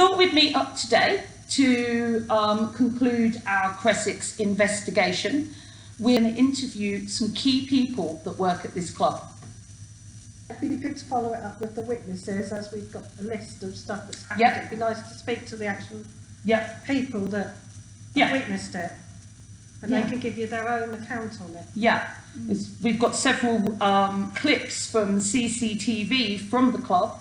thought we'd meet up today to conclude our Cressex investigation. We're going to interview some key people that work at this club. It'd be good to follow it up with the witnesses, as we've got a list of stuff that's happened. Yep. It'd be nice to speak to the actual Yep. people that Yeah. witnessed it, and Yeah. they can give you their own account on it. Yeah, we've got several clips from CCTV from the club,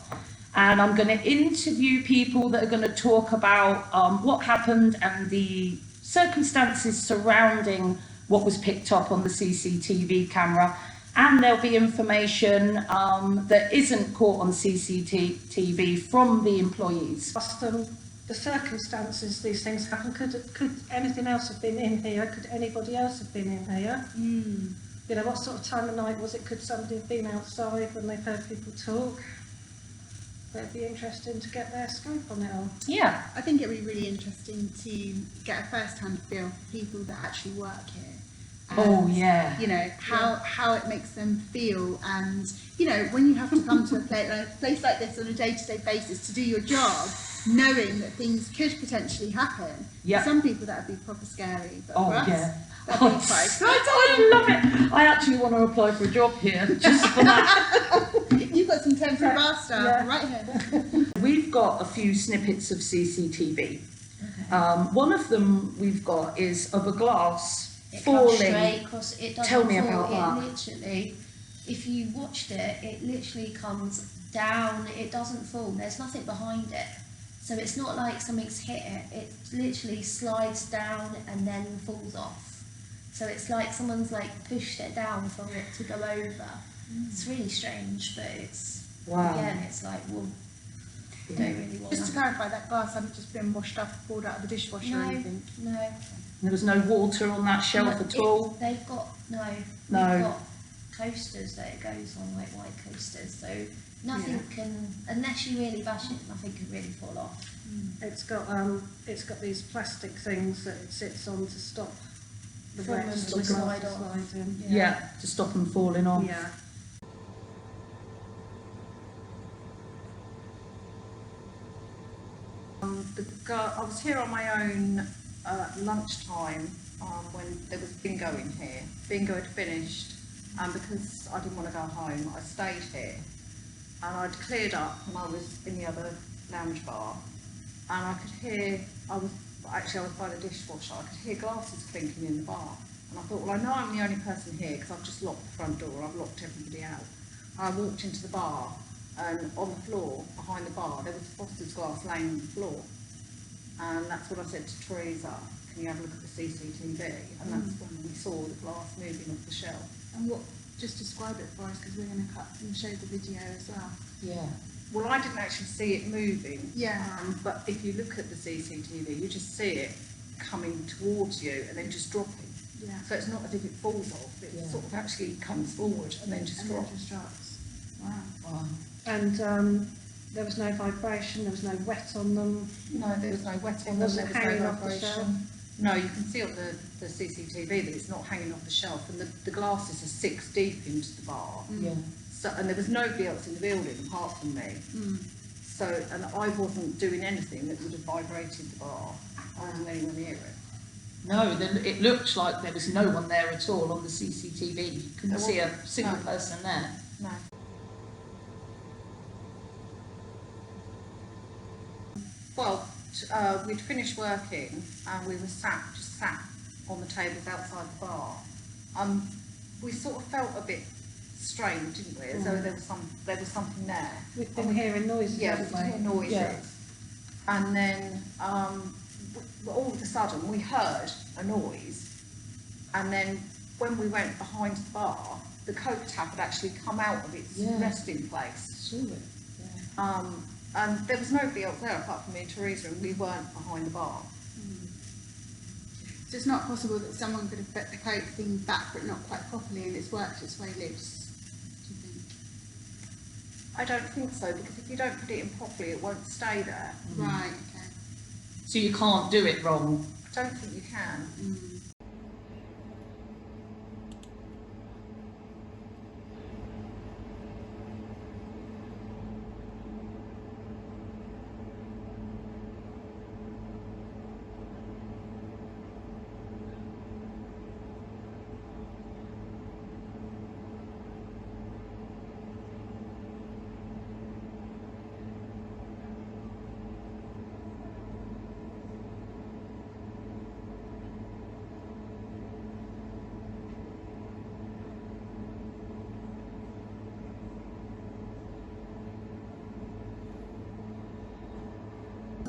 and I'm going to interview people that are going to talk about what happened and the circumstances surrounding what was picked up on the CCTV camera. And there'll be information that isn't caught on CCTV from the employees. The circumstances these things happen, could anything else have been in here? Could anybody else have been in here? You know, what sort of time of night was it? Could somebody have been outside when they've heard people talk? It'd be interesting to get their scope on it all. Yeah. I think it'd be really interesting to get a first-hand feel for people that actually work here. And, you know, how it makes them feel, and, you know, when you have to come to a place like this on a day-to-day basis to do your job, knowing that things could potentially happen. Yeah. For some people that would be proper scary, but for us, that'd be quite exciting. I love it. I actually want to apply for a job here just for that. You've got some temporary bar staff right here. We've got a few snippets of CCTV. One of them we've got is of a glass falling. Straight across, it doesn't Tell me fall, about that. Literally, if you watched it, it literally comes down, it doesn't fall, there's nothing behind it. So it's not like something's hit it, it literally slides down and then falls off. So it's like someone's like pushed it down for it to go over. It's really strange, but it's, again, it's like, well, you don't really want Just to clarify, that glass hadn't just been washed up, poured out of the dishwasher or anything? No. There was no water on that shelf at all. They've got, they've got coasters that it goes on, like white coasters, so nothing can, unless you really bash it, nothing can really fall off. It's got these plastic things that it sits on to stop the From wet them to to slide off. in. Yeah, to stop them falling off. Yeah. I was here on my own lunchtime when there was bingo in here. Bingo had finished, and because I didn't want to go home, I stayed here. And I'd cleared up, and I was in the other lounge bar, and I could hear, I was by the dishwasher, I could hear glasses clinking in the bar. And I thought, well, I know I'm the only person here because I've just locked the front door, I've locked everybody out. I walked into the bar, and on the floor, behind the bar, there was Foster's glass laying on the floor. And that's what I said to Teresa, can you have a look at the CCTV? And that's when we saw the glass moving off the shelf. And what, just describe it for us, because we're going to cut and show the video as well. Yeah. Well, I didn't actually see it moving. Yeah. But if you look at the CCTV, you just see it coming towards you and then just dropping. Yeah. So it's not as if it falls off, it sort of actually comes forward and then just drops. Wow. And there was no vibration, there was no wet on them. No, there was no wet on them, wasn't there was hanging no off the shelf. vibration. No, you can see on the CCTV that it's not hanging off the shelf, and the glasses are 6 deep into the bar. Yeah. So, and there was nobody else in the building apart from me. So, and I wasn't doing anything that would have vibrated the bar. I wasn't anywhere near it. No, then it looked like there was no one there at all on the CCTV. You couldn't see a single person there. No. Well, we'd finished working and we were just sat on the tables outside the bar. We sort of felt a bit strange, didn't we? As though there was something there. We've been hearing noises, Yeah, haven't we we? hear noises. Yeah. And then all of a sudden we heard a noise, and then when we went behind the bar, the coke tap had actually come out of its resting place. Saw it. Yeah. And there was nobody else there apart from me and Teresa, and we weren't behind the bar. So it's not possible that someone could have put the coke thing back but not quite properly and it's worked its way loose, do you think? I don't think so, because if you don't put it in properly, it won't stay there. Right, okay. So you can't do it wrong. I don't think you can.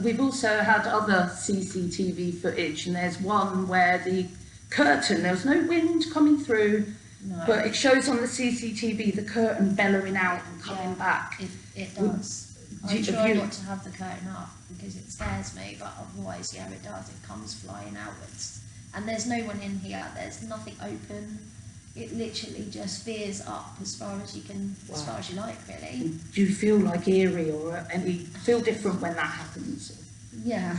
we've also had other CCTV footage, and there's one where the curtain, there was no wind coming through, No. but it shows on the CCTV the curtain bellowing out and coming back. It does. Do I you- try have you- not to have the curtain up because it scares me, but otherwise, yeah, it does. It comes flying outwards. And there's no one in here. There's nothing open. It literally just veers up as far as you can, as far as you like, really. Do you feel like eerie or any feel different when that happens? Yeah,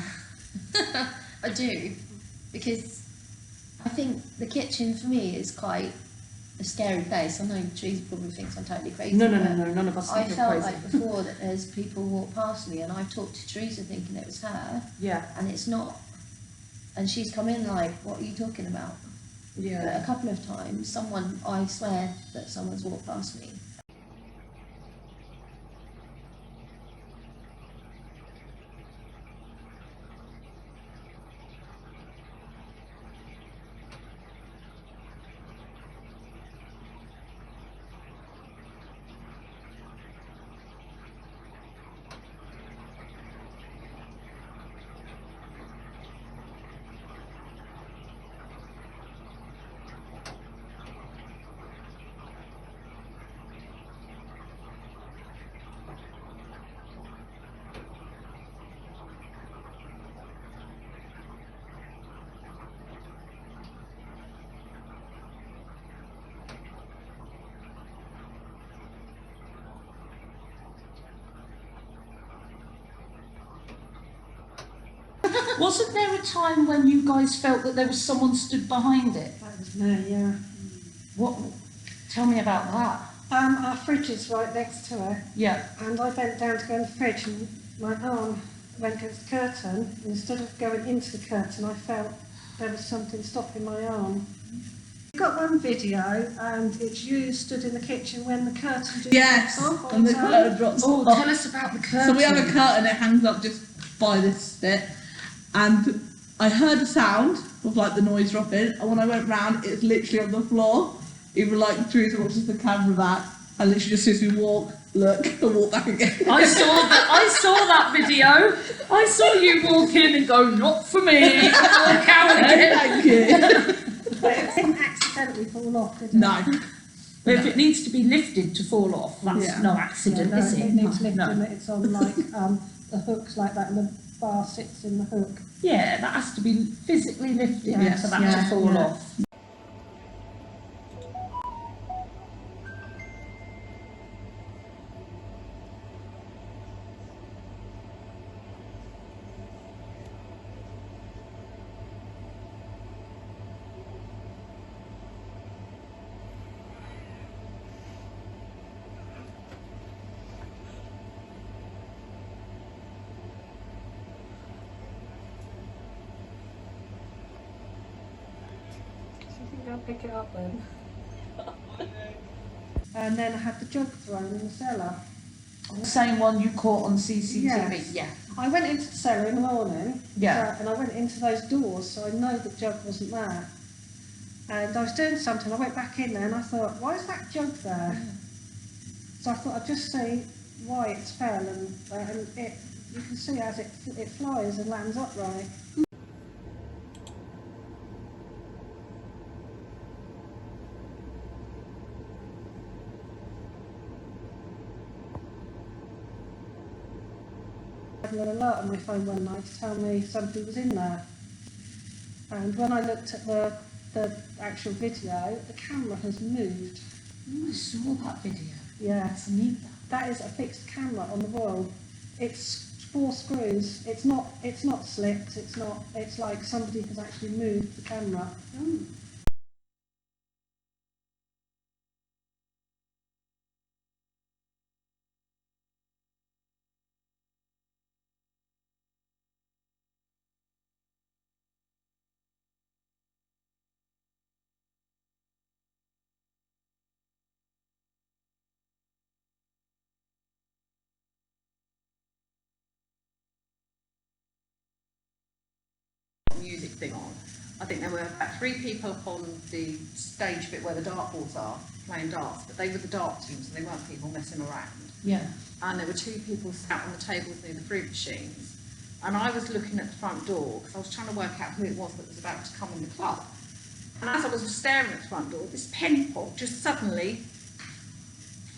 I do, because I think the kitchen for me is quite a scary place. I know Teresa probably thinks I'm totally crazy. No, but none of us I think you're felt crazy. like before that there's people walk past me, and I've talked to Teresa thinking it was her, Yeah, and it's not. And she's come in like, "What are you talking about?" But yeah. a couple of times, I swear that someone's walked past me. Wasn't there a time when you guys felt that there was someone stood behind it? That was me, yeah. What? Tell me about that. Our fridge is right next to her, Yeah. and I bent down to go in the fridge, and my arm went against the curtain. Instead of going into the curtain, I felt there was something stopping my arm. We've got one video, and it's you stood in the kitchen when the curtain just Yes, dropped off on and the its own. curtain drops Oh, off. tell us about the curtain. So we have a curtain, it hangs up just by this bit, and I heard a sound of like the noise dropping, and when I went round, it's literally on the floor. Even like Teresa watches the camera back, and literally just as we walk, look, and walk back again. I saw that video. I saw you walk in and go, not for me. And walk out again. Thank you. But it didn't accidentally fall off, did it? No. But if it needs to be lifted to fall off, that's Yeah. no accident, Yeah, no, is it? it needs lifting. No. It's on like the hooks like that, and the bar sits in the hook. Yeah, that has to be physically lifted Yes, for that yeah, to fall yeah. off. So I think I'll pick it up then. And then I had the jug thrown in the cellar. The same one you caught on CCTV. Yes. Yeah. I went into the cellar in the morning, Yeah. and I went into those doors, so I know the jug wasn't there. And I was doing something, I went back in there and I thought, why is that jug there? So I thought I'd just see why it's fell, and it, you can see as it flies and lands upright. I had an alert on my phone one night to tell me something was in there. And when I looked at the actual video, the camera has moved. Oh, I saw that video. Yes, That's neat. that is a fixed camera on the wall. It's 4 screws. It's not slipped. It's like somebody has actually moved the camera. Music thing on. I think there were about 3 people up on the stage bit where the dartboards are playing darts, but they were the dart team, so they weren't people messing around. Yeah. And there were 2 people sat on the tables near the fruit machines, and I was looking at the front door because I was trying to work out who it was that was about to come in the club. And as I was staring at the front door, this pen pot just suddenly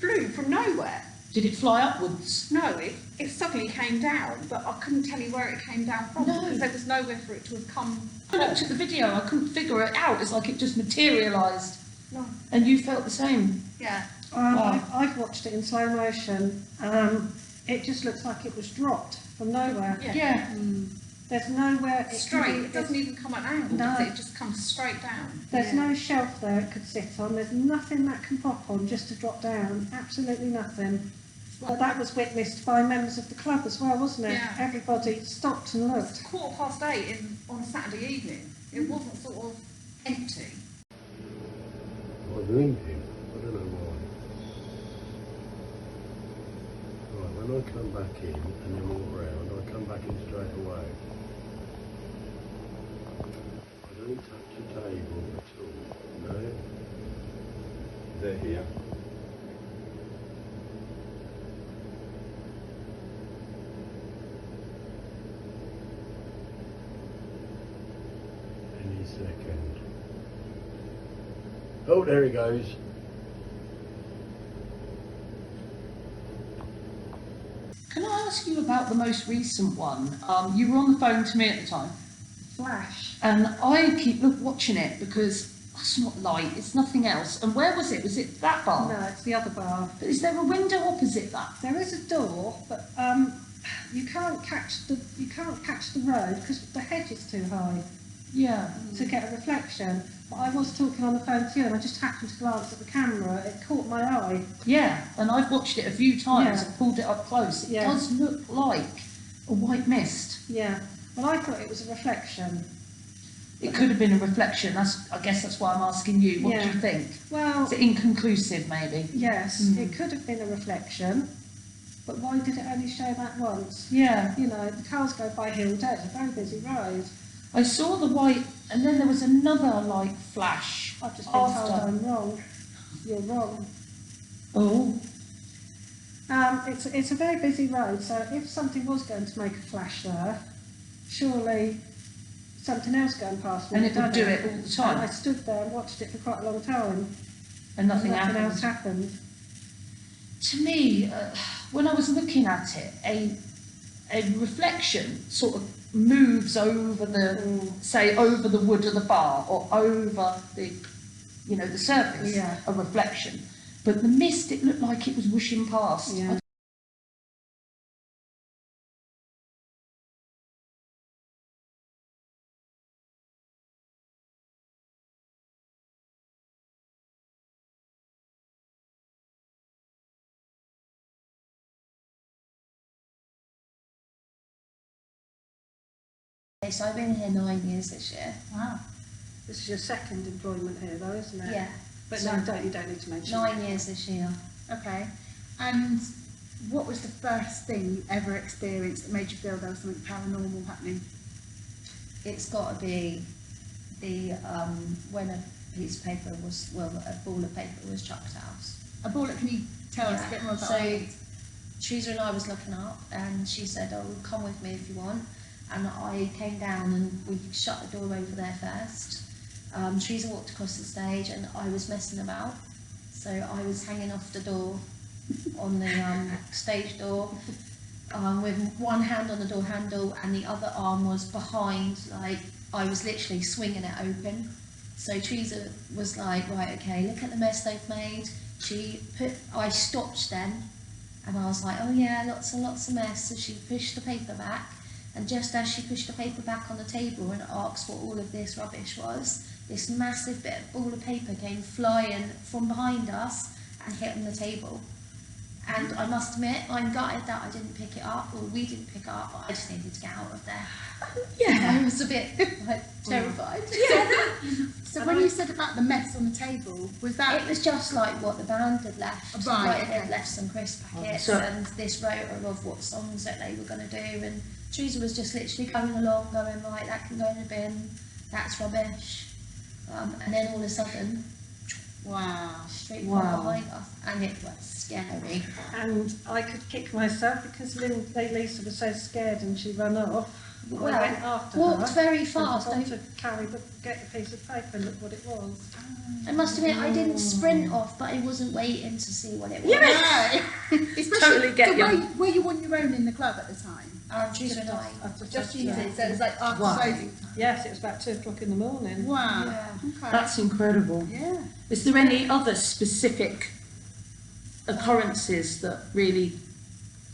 flew from nowhere. Did it fly upwards? No, it suddenly came down, but I couldn't tell you where it came down from No. because there was nowhere for it to have come. I looked at the video, I couldn't figure it out. It's like it just materialised. No. And you felt the same? Yeah. Wow. I've watched it in slow motion. It just looks like it was dropped from nowhere. Yeah. There's nowhere it Straight. can be, It doesn't even come at an angle, No. does it? It just comes straight down. there's no shelf there it could sit on. There's nothing that can pop on just to drop down. Absolutely nothing. But that was witnessed by members of the club as well, wasn't it? Yeah. Everybody stopped and It's looked. 8:15 on a Saturday evening. It wasn't sort of empty. I was limping. I don't know why. Right, when I come back in and then walk round, I come back in straight away. I don't touch the table at all. No. They're here. Any second. Oh, there he goes. Can I ask you about the most recent one? You were on the phone to me at the time, Flash. and I keep watching it because that's not light, it's nothing else. And where was it? Was it that bar? No, it's the other bar. But is there a window opposite that? There is a door, but you can't catch the road because the hedge is too high Yeah. to get a reflection. But I was talking on the phone to you, and I just happened to glance at the camera. It caught my eye. Yeah, and I've watched it a few times. Yeah. I've pulled it up close. It Yeah. does look like a white mist. Yeah. Well, I thought it was a reflection. It could have been a reflection. I guess that's why I'm asking you. What do Yeah. you think? Well, Is it inconclusive, maybe? yes, Mm. it could have been a reflection. But why did it only show that once? Yeah. You know, the cars go by Hill Day. It's a very busy road. I saw the white, and then there was another like flash I've just been told after. I'm wrong. You're wrong. Oh, It's a very busy road, so if something was going to make a flash there, surely something else going past me. and it would do done it all the And I time, stood there and watched it for quite a long time. and nothing and nothing happened. else happened. To me, when I was looking at it, a reflection sort of moves over the, say, over the wood of the bar or over the, the surface, Yeah. a reflection. But the mist, it looked like it was whooshing past. Yeah. Okay, so I've been here 9 years this year. Wow. This is your second employment here, though, isn't it? Yeah. But So- no, you don't need to mention 9 years this year. Okay. And what was the first thing you ever experienced that made you feel there was something paranormal happening? It's got to be the when a piece of paper was, well, a ball of paper was chucked out. A ball, can you tell us a bit more about So that? Teresa and I was looking up, and she said, "Oh, come with me if you want." And I came down, and we shut the door over there first. Teresa walked across the stage, and I was messing about. So I was hanging off the door on the stage door with one hand on the door handle, and the other arm was behind, like I was literally swinging it open. So Teresa was like, "Right, okay, look at the mess they've made." I stopped then, and I was like, "Oh yeah, lots and lots of mess." So she pushed the paper back, and just as she pushed the paper back on the table and asked what all of this rubbish was, this massive bit of ball of paper came flying from behind us and hit on the table. And I must admit, I'm gutted that I didn't pick it up, or we didn't pick it up, but I just needed to get out of there. Yeah. I was a bit terrified. So when you said about the mess on the table, was that... It was just like what the band had left. Right, Like okay. they'd left some crisp packets So- and this rota of what songs that they were going to do, and Teresa was just literally going along, going, right, that can go in the bin, that's rubbish. And then all of a sudden, Wow. straight Wow. from behind us, and it was scary. And I could kick myself because Lisa was so scared and she ran off. I Well, went after walked her. very and fast. forgot to get the piece of paper and look what it was. I must admit, I didn't sprint off, but I wasn't waiting to see what it was. Yeah. Especially, Totally get so you. were you on your own in the club at the time? Teresa and I. Just you, so it was like after Wow. closing time. Yes, it was about 2 o'clock in the morning. Wow. Yeah. Okay. That's incredible. Yeah. Is there any other specific occurrences that really...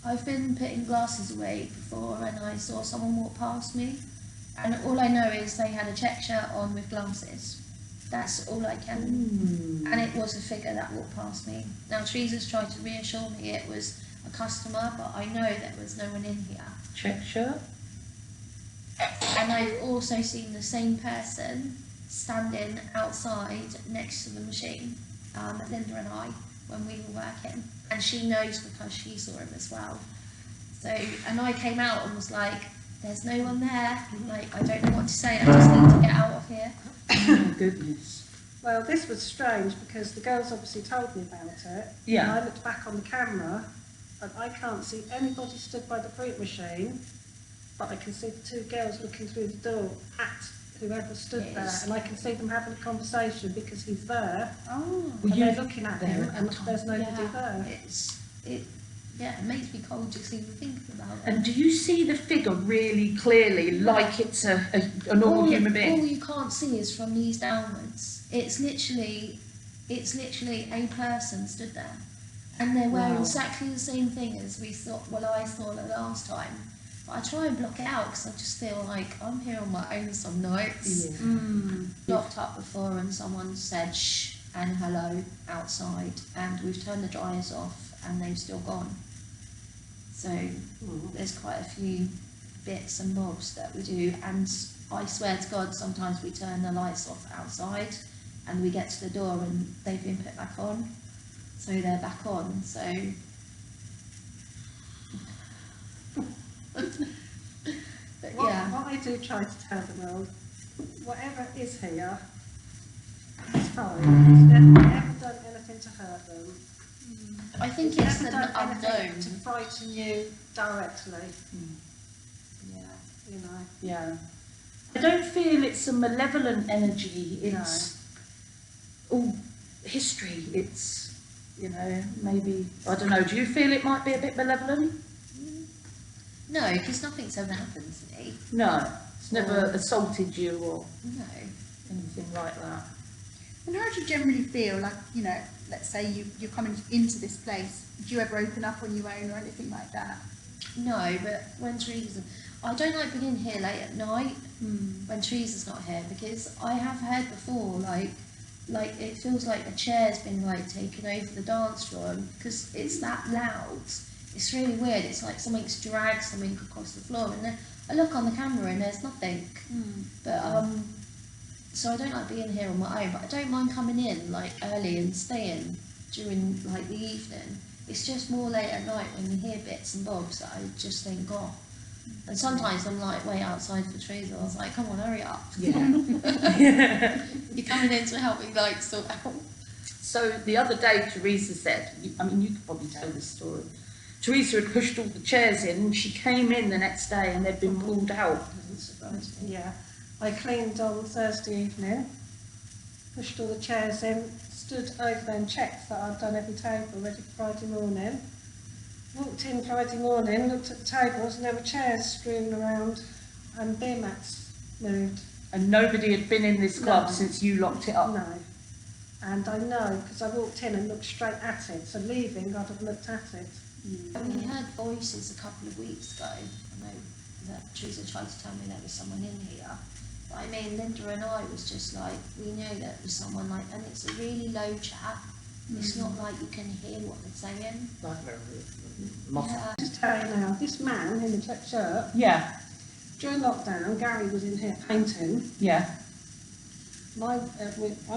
I've been putting glasses away before and I saw someone walk past me, and all I know is they had a check shirt on with glasses. That's all I can. And it was a figure that walked past me. Now Teresa's tried to reassure me it was a customer, but I know there was no one in here. Check shirt? And I've also seen the same person standing outside next to the machine, Linda and I, when we were working. And she knows because she saw him as well. So, and I came out and was like, there's no one there. Like, I don't know what to say, I just need to get out of here. Oh my goodness. Well, this was strange because the girls obviously told me about it. Yeah. And I looked back on the camera and I can't see anybody stood by the fruit machine, but I can see the 2 girls looking through the door at whoever stood there, Yes. and I can see them having a conversation because he's there, Oh. Were and you they're looking at there him, at and that time? there's nobody Yeah, there. it makes me cold just even thinking about it. And do you see the figure really clearly, like it's a normal human being? All you can't see is from these downwards. It's literally a person stood there, and they're wearing Wow. exactly the same thing as I saw the last time. But I try and block it out because I just feel like I'm here on my own some nights. Yeah. Locked up before and someone said shh and hello outside, and we've turned the dryers off and they've still gone. So there's quite a few bits and bobs that we do, and I swear to God sometimes we turn the lights off outside and we get to the door and they've been put back on, so they're back on. So but yeah, What I do try to tell the world, whatever is here, it's fine. It's never done anything to hurt them. I think It's it's never the done anything unknown. to frighten you directly, Yeah. you know. Yeah. I don't feel it's a malevolent energy. It's all history. It's, maybe, I don't know, do you feel it might be a bit malevolent? No, because nothing's ever happened to me. No. It's never assaulted you or No. anything like that. And how do you generally feel, like, let's say you're coming into this place, do you ever open up on your own or anything like that? No, but when Teresa's... I don't like being here late at night when Teresa's not here, because I have heard before, like it feels like a chair's been taken over the dance floor, because it's that loud. It's really weird. It's like something's dragged something across the floor, and then I look on the camera and there's nothing. But so I don't like being here on my own, but I don't mind coming in early and staying during the evening. It's just more late at night when you hear bits and bobs that I just think, oh. And sometimes I'm way outside for Teresa. I was like, come on, hurry up. Yeah. You're coming in to help me sort out. So the other day, Teresa said, you could probably tell this story. Teresa had pushed all the chairs in, and she came in the next day and they'd been pulled out. Doesn't surprise me. Yeah, I cleaned on Thursday evening, pushed all the chairs in, stood over there and checked that I'd done every table ready for Friday morning. Walked in Friday morning, looked at the tables, and there were chairs strewn around and beer mats moved. And nobody had been in this club No. since you locked it up. No. And I know because I walked in and looked straight at it, so leaving I'd have looked at it. We heard voices a couple of weeks ago. I know that Teresa tried to tell me there was someone in here. But Linda and I was just we knew there was someone and it's a really low chat. It's not like you can hear what they're saying. Like very muffled. Yeah. Just tell you now, this man in the check shirt, Yeah, during lockdown, Gary was in here painting. yeah. I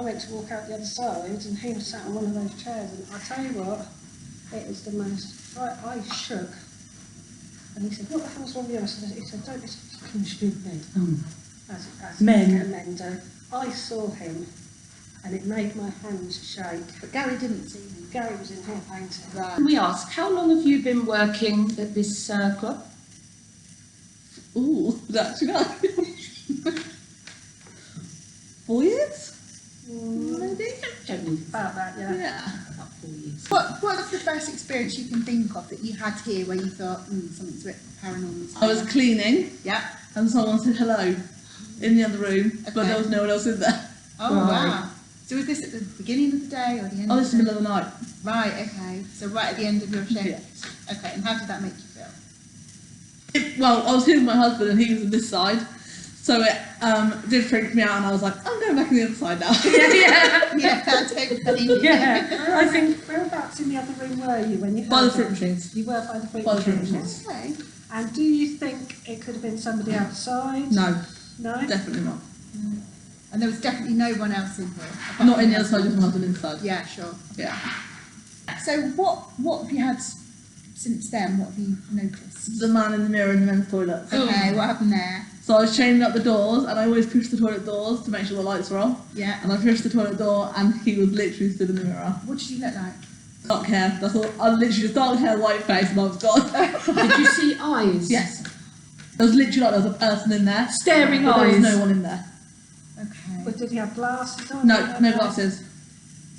went to walk out the other side and he was sat on one of those chairs, and I tell you what, it was the most, I shook. And he said, what the hell's wrong with you? He said, don't be so fucking stupid. As Men. men do. I saw him and it made my hands shake. But Gary didn't see me. Gary was in here painting. Right. Can we ask, how long have you been working at this club? Ooh, that's right. 4 years? Maybe. Generally, About that, yeah. Yeah. about 4 years. What's the first experience you can think of that you had here where you thought, something's a bit paranormal? I was cleaning Yeah. and someone said hello in the other room, but Okay. there was no one else in there. Oh, Right. wow. So was this at the beginning of the day or the end Oh, of this is the the day? middle of the night. Right, okay. So right at the end of your shift. Yeah. Okay, and how did that make you feel? Well, I was here with my husband and he was on this side, so it did freak me out, and I was like, I'm going back on the other side now. Yeah, I totally. Yeah, I think Whereabouts in the other room were you when you heard By the it? fruit machines. You were by the fruit By the fruit machines. machines. Okay. And do you think it could have been somebody outside? No, No? definitely not. And there was definitely no one else in here. apart Not from in the you. other side, just my husband inside. Yeah, sure. Yeah. So what have you had since then? What have you noticed? The man in the mirror in the men's toilet. Okay, what happened there? So I was chaining up the doors, and I always push the toilet doors to make sure the lights were off. Yeah. And I pushed the toilet door, and he was literally stood in the mirror. What did you look like? Dark hair. That's all. I literally just dark hair, white face, and I was gone. Did you see eyes? Yes. There was literally like there was a person in there. Staring But there was eyes. no one in there. Okay. But did he have glasses on? No, no glasses.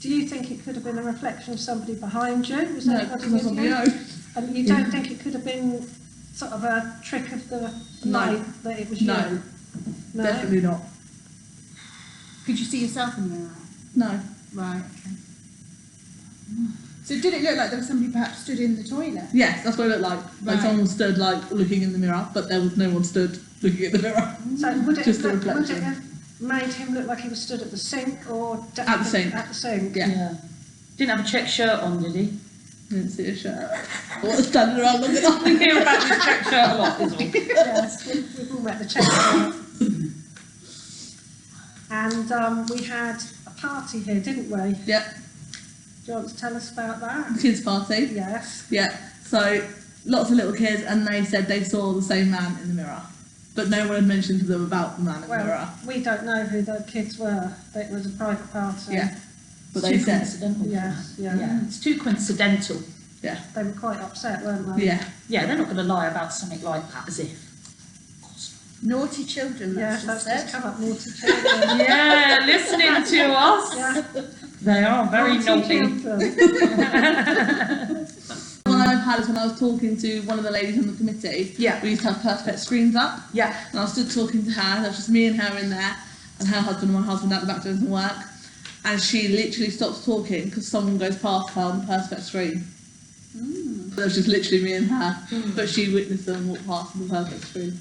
Do you think it could have been a reflection of somebody behind you? Was No, anybody because I was with on my you? own. And you don't think it could have been sort of a trick of the No. light that it was No. you? No. Definitely not. Could you see yourself in the mirror? No. Right, okay. So did it look like there was somebody perhaps stood in the toilet? Yes, that's what it looked like. Like Right. someone stood like looking in the mirror, but there was no one stood looking at the mirror. So would it, Just a would it reflection. have made him look like he was stood at the sink or At the sink. At the sink. Yeah. Didn't have a check shirt on, did he? Didn't see a shirt. I was standing around looking up. We hear about his check shirt a lot, is all. Yes, we've all met the check shirt. And we had a party here, didn't we? Yeah. Do you want to tell us about that? Kids party. Yes. Yeah. So lots of little kids, and they said they saw the same man in the mirror, but no one had mentioned to them about the man in the mirror. Well, we don't know who the kids were. It was a private party. Yeah. But It's they too said. coincidental. Yes, yeah. Yeah, it's too coincidental. Yeah. They were quite upset, weren't they? Yeah. Yeah, they're not going to lie about something like that, as if. Naughty children, Yes, that's that's just just said. come up naughty children. Yeah, listening to us. Yeah. They are very naughty. children. One I've had is when I was talking to one of the ladies on the committee. Yeah. We used to have Perspex screens up, Yeah. and I was stood talking to her. There was just me and her in there, and her husband and my husband at the back doing some work. And she literally stops talking because someone goes past her on the Perspex screen. There was just literally me and her, but she witnessed them walk past on the Perspex screen.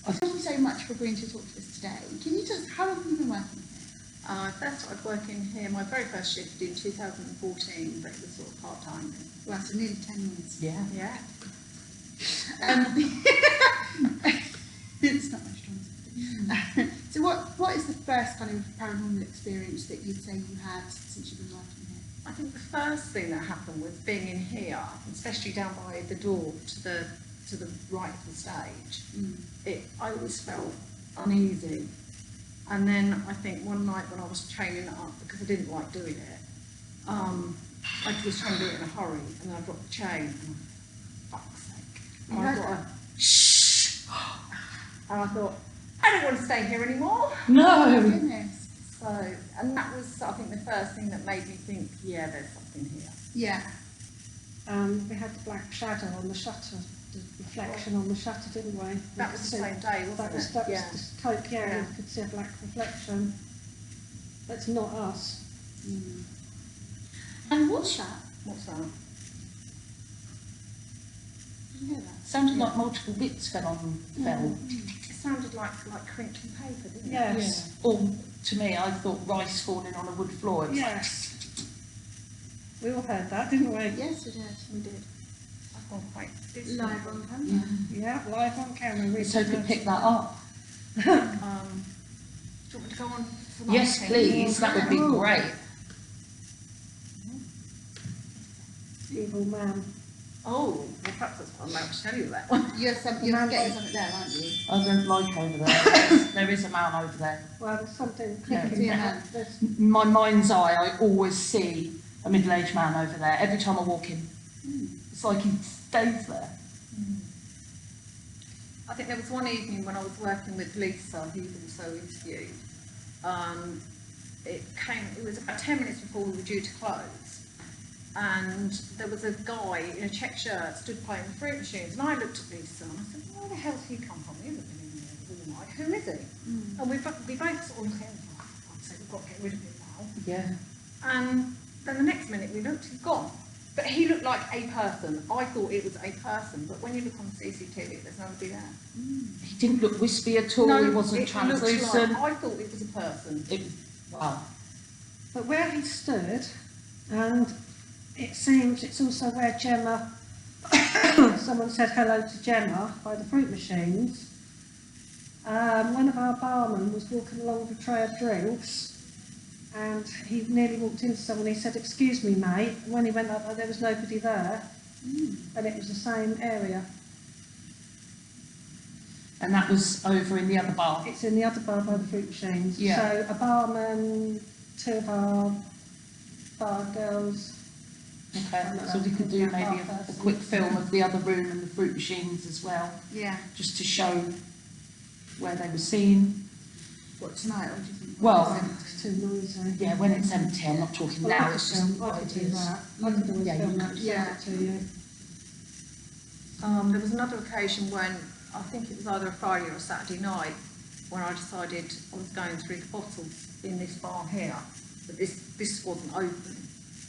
Thank you so much for agreeing to talk to us today. Can you tell us how long have you been working here? I first started working here, my very first shift in 2014, but it was sort of part-time. Well, so nearly 10 years. Yeah. Yeah. It's not my strong suit. So what is the first kind of paranormal experience that you'd say you had since you've been working here? I think the first thing that happened was being in here, especially down by the door to the right of the stage. I always felt uneasy. And then I think one night when I was training up, because I didn't like doing it, I was trying to do it in a hurry, and then I dropped the chain, and fuck's sake. And I thought, shh! And I thought, I don't want to stay here anymore. Oh, No. goodness. So, and that was, I think, the first thing that made me think, yeah, there's something here. Yeah. We had the black shadow on the shutter, the reflection on the shutter, didn't we? That was the same day, wasn't That was it? the coke, Yeah. you could see a black reflection. That's not us. And what's that? What's that? Did you hear that? Sounded like multiple bits fell. It sounded like crinkling paper, didn't it? Yes. Or to me, I thought rice falling on a wood floor. It was Yes. We all heard that, didn't we? Yes, we did. We did. I've gone quite distant. Live on camera. Yeah, live on camera. Let's hope it picked that up. Do you want me to go on? for my Yes, thing? please. That would be great. Evil man. Oh, well, perhaps that's what I'm about to tell you that one. You're getting something there, aren't you? I don't like over there. There is a man over there. Well, there's something Yeah. clicking Yeah. there. There's, In my mind's eye, I always see a middle-aged man over there every time I walk in. It's like he stays there. I think there was one evening when I was working with Lisa, who you've also interviewed. It was about 10 minutes before we were due to close, and there was a guy in a check shirt stood playing the fruit machines, and I looked at Lisa and I said, where the hell's he come from? He hasn't been in here all night. Who is he? And we both sort of looked at him and thought, I'd say we've got to get rid of him now. Yeah. And then the next minute we looked, he's gone. But he looked like a person. I thought it was a person, but when you look on CCTV, there's nobody there. He didn't look wispy at all. He wasn't it translucent. looked like, I thought it was a person. Wow. but where he stood, and it seems it's also where Gemma, someone said hello to Gemma by the fruit machines. One of our barmen was walking along with a tray of drinks, and he nearly walked into someone. He said, "Excuse me, mate." And when he went up, there was nobody there, and it was the same area. And that was over in the other bar. It's in the other bar by the fruit machines. Yeah. So a barman, two of our bar girls. Okay, so we could do maybe a quick film of the other room and the fruit machines as well, Yeah. just to show where they were seen. What, tonight, or do you think? Well, It's too noisy. yeah, when it's empty, I'm not talking Well, now, I it's could just film, I could do ideas. that. I could always Yeah, you film that could. and Yeah. send it to you. There was another occasion when, I think it was either a Friday or a Saturday night, when I decided I was going through the bottles in this bar here, but this wasn't open,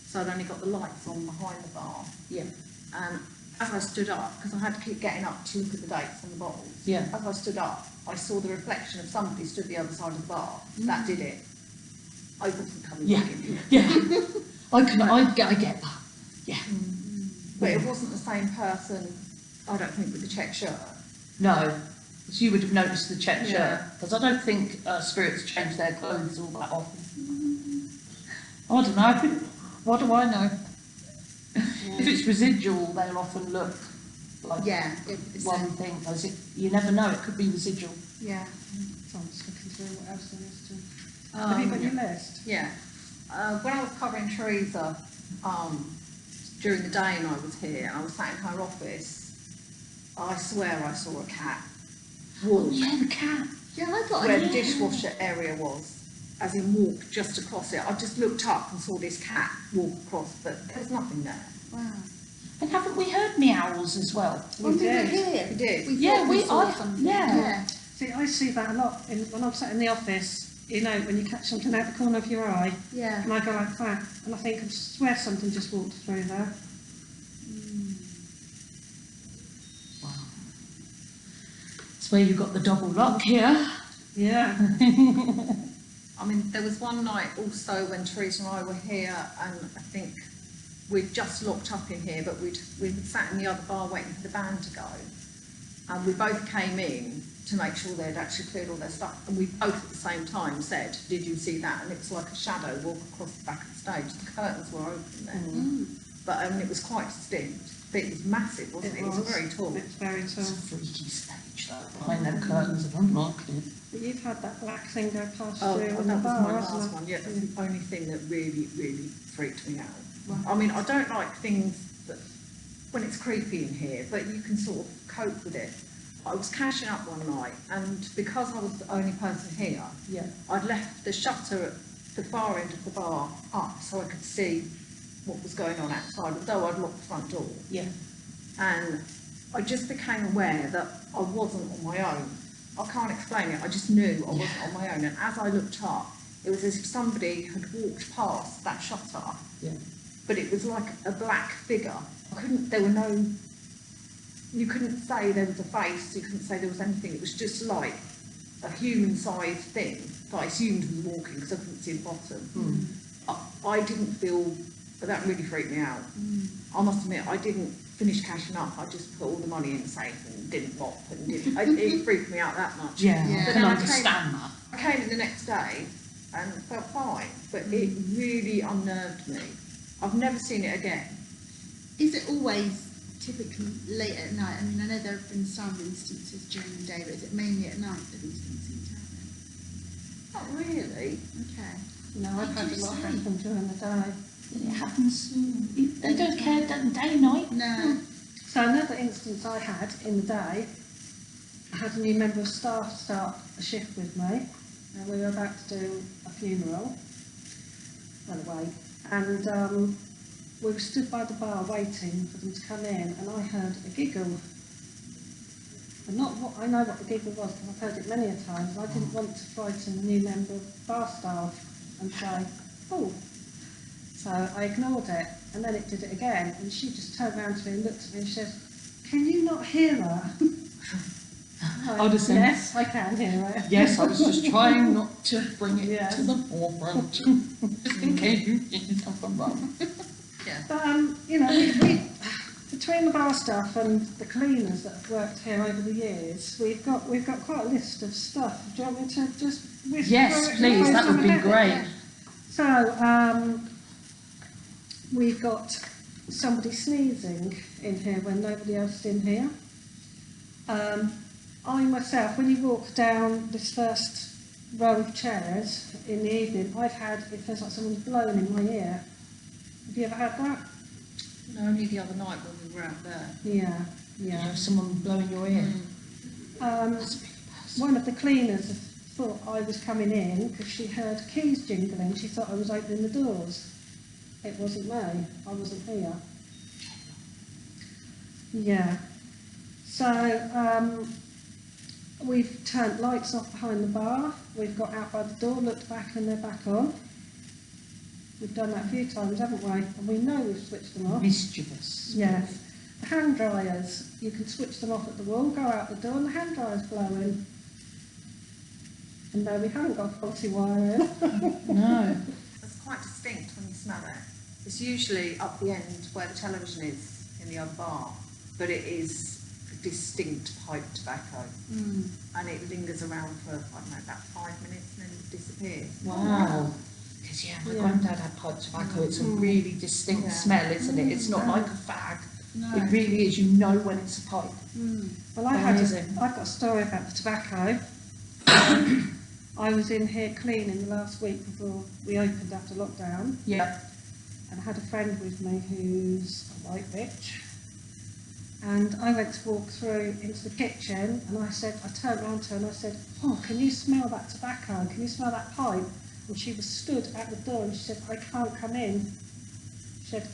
so I'd only got the lights on behind the bar. Yeah. And as I stood up, because I had to keep getting up to look at the dates on the bottles, Yeah. as I stood up, I saw the reflection of somebody stood the other side of the bar. That did it. I wasn't coming Yeah. back in here. Yeah. I get that. Yeah. But it wasn't the same person, I don't think, with the check shirt. No. So you would have noticed the check Yeah. shirt, because I don't think spirits change their clothes all that often. I don't know. What do I know? If it's residual, they'll often look like Yeah, it's one thing. As you never know, it could be residual. yeah. So I'm just looking through what else there is to... Have you got your list? Yeah. When I was covering Teresa, during the day and I was here, and I was sat in her office, I swear I saw a cat walk Yeah, the cat. Yeah, I thought where the dishwasher area was, as in walk just across it. I just looked up and saw this cat walk across, but there was nothing there. Wow. And haven't we heard meows as well? When we were did. here, We did. thought we saw something. yeah. See, I see that a lot when I'm sat in the office, you know, when you catch something out the corner of your eye, Yeah. and I go like that, and I think, I swear something just walked through there. Wow. It's where you've got the double lock here. Yeah. I mean, there was one night also when Teresa and I were here, and I think we'd just locked up in here, but we'd sat in the other bar waiting for the band to go, and we both came in to make sure they'd actually cleared all their stuff, and we both at the same time said, "Did you see that?" And it was like a shadow walk across the back of the stage. The curtains were open then, but it was quite distinct. But it was massive, wasn't it? It was very tall. It's very tall. It's a freaky stage though, behind them curtains, and I'm not kidding. But you've had that black thing go past Oh, through that in was the my bar, last hasn't it? one. Yeah, that's the only thing that really, really freaked me out. I mean, I don't like things that, when it's creepy in here, but you can sort of cope with it. I was cashing up one night, and because I was the only person here, Yeah. I'd left the shutter at the far end of the bar up so I could see what was going on outside, although I'd locked the front door. Yeah. And I just became aware that I wasn't on my own. I can't explain it, I just knew I wasn't on my own. And as I looked up, it was as if somebody had walked past that shutter, Yeah. but it was like a black figure. You couldn't say there was a face, you couldn't say there was anything, it was just like a human-sized thing that I assumed was walking because I couldn't see the bottom. I didn't feel, but that really freaked me out. I must admit, I didn't finish cashing up, I just put all the money in the safe and didn't mop and didn't, it freaked me out that much. Yeah, Yeah. I But can then understand that. I came in the next day and felt fine, but it really unnerved me. I've never seen it again. Is it always typically late at night? I mean, I know there have been some instances during the day, but is it mainly at night that these things seem to happen? Not really. Okay. No, I've had a lot happen during the day. It happens. They don't care day, night. No. So another instance I had in the day, I had a new member of staff start a shift with me, and we were about to do a funeral, well away, and we were stood by the bar waiting for them to come in, and I heard a giggle. And I know what the giggle was because I've heard it many a times, and I didn't want to frighten a new member of bar staff and say, oh. So I ignored it, and then it did it again, and she just turned around to me and looked at me and said, can you not hear her? I would have said, yes, I can hear her. yes, I was just trying not to bring it Yeah. to the forefront, just in case you did something wrong. But, you know, we between the bar staff and the cleaners that have worked here over the years, we've got quite a list of stuff. Do you want me to just whisk Yes, through it? please, that would be great. So, we've got somebody sneezing in here when nobody else is in here. I myself, when you walk down this first row of chairs in the evening, it feels like someone's blowing in my ear. Have you ever had that? No, only the other night when we were out there. Yeah, You yeah. know, someone blowing your ear. One of the cleaners thought I was coming in because she heard keys jingling. She thought I was opening the doors. It wasn't me. I wasn't here. Yeah. So we've turned lights off behind the bar. We've got out by the door, looked back, and they're back on. We've done that a few times, haven't we? And we know we've switched them off. Mischievous. Yes. The hand dryers, you can switch them off at the wall, go out the door, and the hand dryer's blowing. And no, we haven't got faulty wiring. No. It's quite distinct when you smell it. It's usually up the end where the television is in the other bar, but it is distinct pipe tobacco. And it lingers around for, I don't know, about 5 minutes and then disappears. Wow. Because my granddad had pipe tobacco. It's a really distinct smell, isn't it? It's not like a fag. No. It really is. You know when it's a pipe. Well, I've got a story about the tobacco. I was in here cleaning the last week before we opened after lockdown, Yeah. and I had a friend with me who's a white bitch. And I went to walk through into the kitchen, and I turned around to her and I said, oh, can you smell that tobacco? Can you smell that pipe? And she was stood at the door and she said, I can't come in. She said,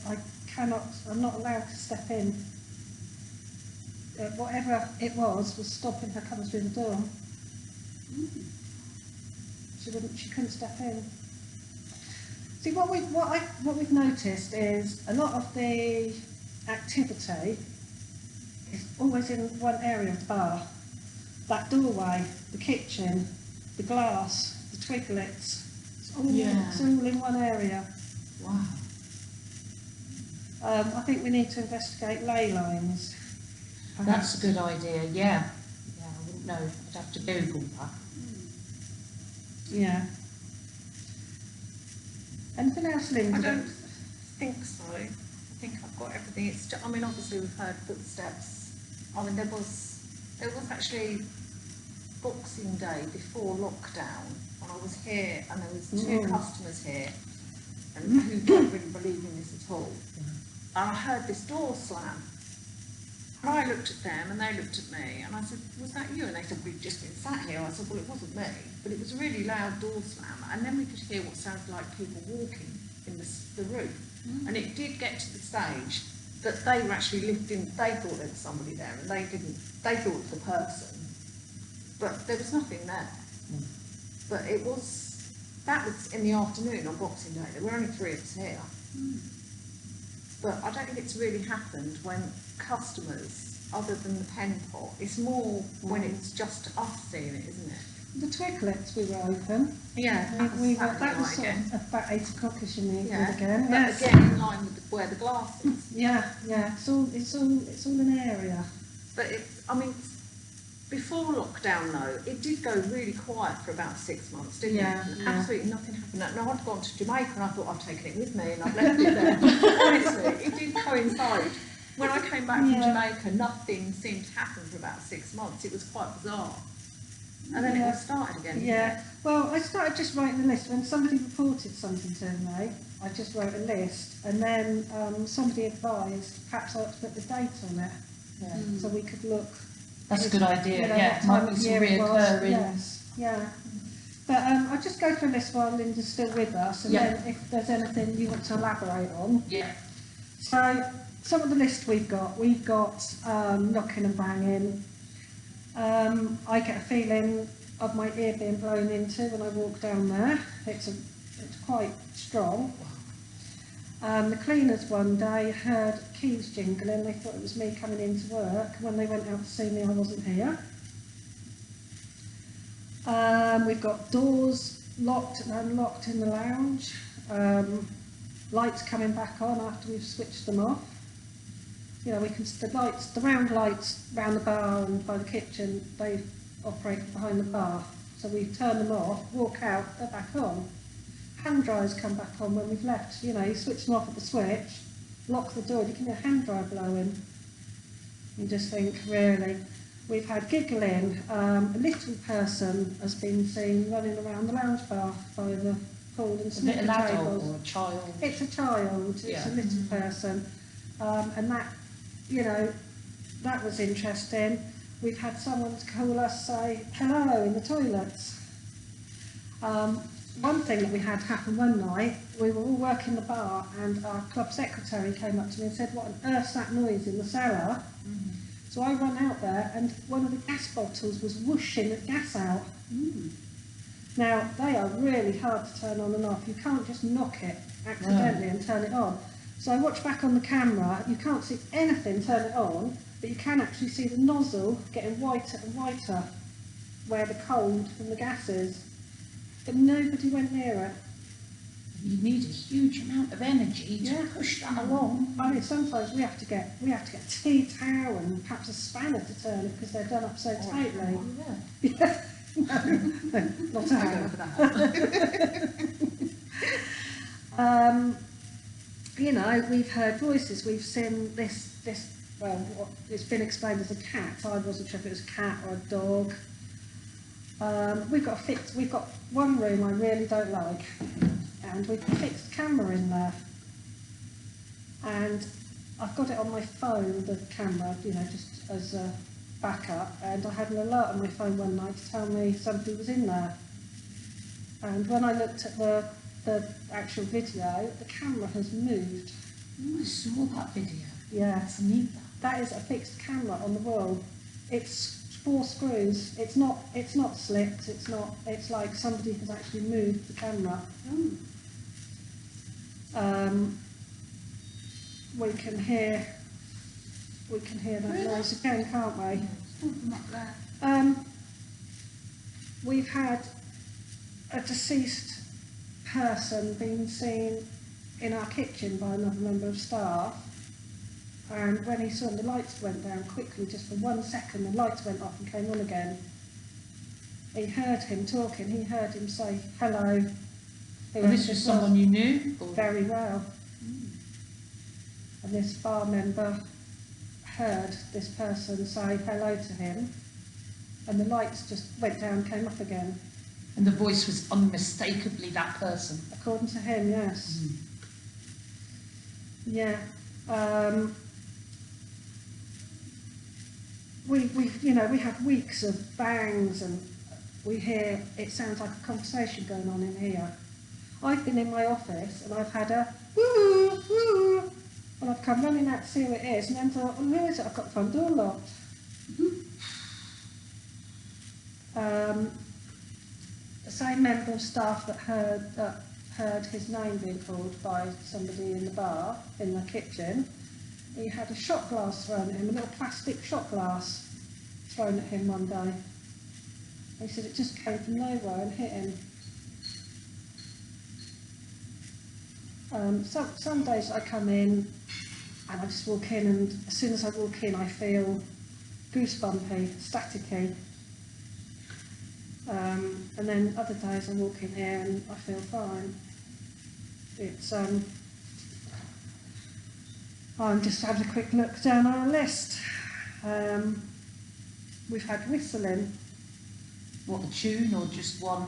I'm not allowed to step in. Whatever it was stopping her coming through the door. She couldn't step in. See, what we've noticed is a lot of the activity is always in one area of the bar. That doorway, the kitchen, the glass, the twiglets, it's all in one area. Wow. I think we need to investigate ley lines. That's a good idea. Yeah. Yeah, I wouldn't know. I'd have to Google that. Yeah. Anything else, Linda? I don't think so. I think I've got everything. It's just, I mean, obviously we've heard footsteps. I mean, there was actually Boxing Day before lockdown, and I was here, and there was two customers here, and who don't really believe in this at all. And I heard this door slam. And I looked at them and they looked at me and I said, was that you? And they said, we've just been sat here. I said, well, it wasn't me, but it was a really loud door slam. And then we could hear what sounded like people walking in the roof. And it did get to the stage that they were actually lifting, they thought there was somebody there and they thought it was a person. But there was nothing there. But that was in the afternoon on Boxing Day. There were only 3 of us here. But I don't think it's really happened when customers, other than the pen pot, it's more when it's just us seeing it, isn't it? The twiglets, we were open. Yeah, That was sort of about 8 o'clockish in the evening again. But Yes. again in line with where the glass is. Yeah. It's all an area. But I mean, before lockdown though, it did go really quiet for about 6 months, didn't it? And absolutely nothing happened. Now I'd gone to Jamaica and I thought I've taken it with me and I've left it there. Honestly, it did coincide when I came back from Jamaica, nothing seemed to happen for about 6 months. It was quite bizarre. And then it all started again. Yeah. Well, I started just writing a list. When somebody reported something to me, I just wrote a list, and then somebody advised perhaps I ought to put the date on it, so we could look. That's a good idea, you know, yeah. what time Might of be some year it was. reoccurring. Yes, yeah. But I'll just go through a list while Linda's still with us, and then if there's anything you want to elaborate on. Yeah. So, some of the list we've got knocking and banging. I get a feeling of my ear being blown into when I walk down there. It's quite strong. The cleaners one day heard keys jingling. They thought it was me coming into work. When they went out to see me, I wasn't here. We've got doors locked and unlocked in the lounge. Lights coming back on after we've switched them off. You know, the round lights round the bar and by the kitchen, they operate behind the bar. So we turn them off, walk out, they're back on. Hand dryers come back on when we've left. You know, you switch them off at the switch, lock the door, you can hear a hand dryer blowing. You just think, really. We've had giggling. A little person has been seen running around the lounge bar by the pool and snooker Is it an adult tables. or a child? It's a child, it's a little person. And that, you know, that was interesting. We've had someone call us, say hello in the toilets. One thing that we had happen one night, we were all working the bar and our club secretary came up to me and said, what on earth's that noise in the cellar? So I ran out there and one of the gas bottles was whooshing the gas out. Now, they are really hard to turn on and off. You can't just knock it accidentally and turn it on. So I watched back on the camera, you can't see anything turn it on, but you can actually see the nozzle getting whiter and whiter where the cold from the gas is. But nobody went near it. You need a huge amount of energy to push that along. I mean, sometimes we have to get a tea towel and perhaps a spanner to turn it because they're done up so tightly. Yeah. No, not a hammer. You know, we've heard voices. We've seen this. Well, it's been explained as a cat. I wasn't sure if it was a cat or a dog. We've got one room I really don't like, and we've fixed a camera in there. And I've got it on my phone, the camera, you know, just as a backup. And I had an alert on my phone one night to tell me somebody was in there. And when I looked at the actual video, the camera has moved. I saw that video. Yes. That's neat. That is a fixed camera on the wall. It's 4 screws. It's not slipped. It's like somebody has actually moved the camera. We can hear that noise again, can't we? We've had a deceased person being seen in our kitchen by another member of staff, and when he saw the lights went down quickly, just for 1 second, the lights went off and came on again. He heard him talking, he heard him say hello. And this was someone you knew? Or? Very well. And this bar member heard this person say hello to him, and the lights just went down, came up again. And the voice was unmistakably that person? According to him, yes. Yeah. We have weeks of bangs, and we hear, it sounds like a conversation going on in here. I've been in my office and I've had a woo, woo, and I've come running out to see who it is, and then thought, well, who is it? I've got the front door locked. The same member of staff that heard his name being called by somebody in the bar, in the kitchen, he had a shot glass thrown at him, a little plastic shot glass thrown at him one day. He said it just came from nowhere and hit him. Some days I come in and I just walk in, and as soon as I walk in I feel goosebumpy, staticky. And then other days I walk in here and I feel fine. It's I'm just having a quick look down our list. We've had whistling. What, a tune or just one?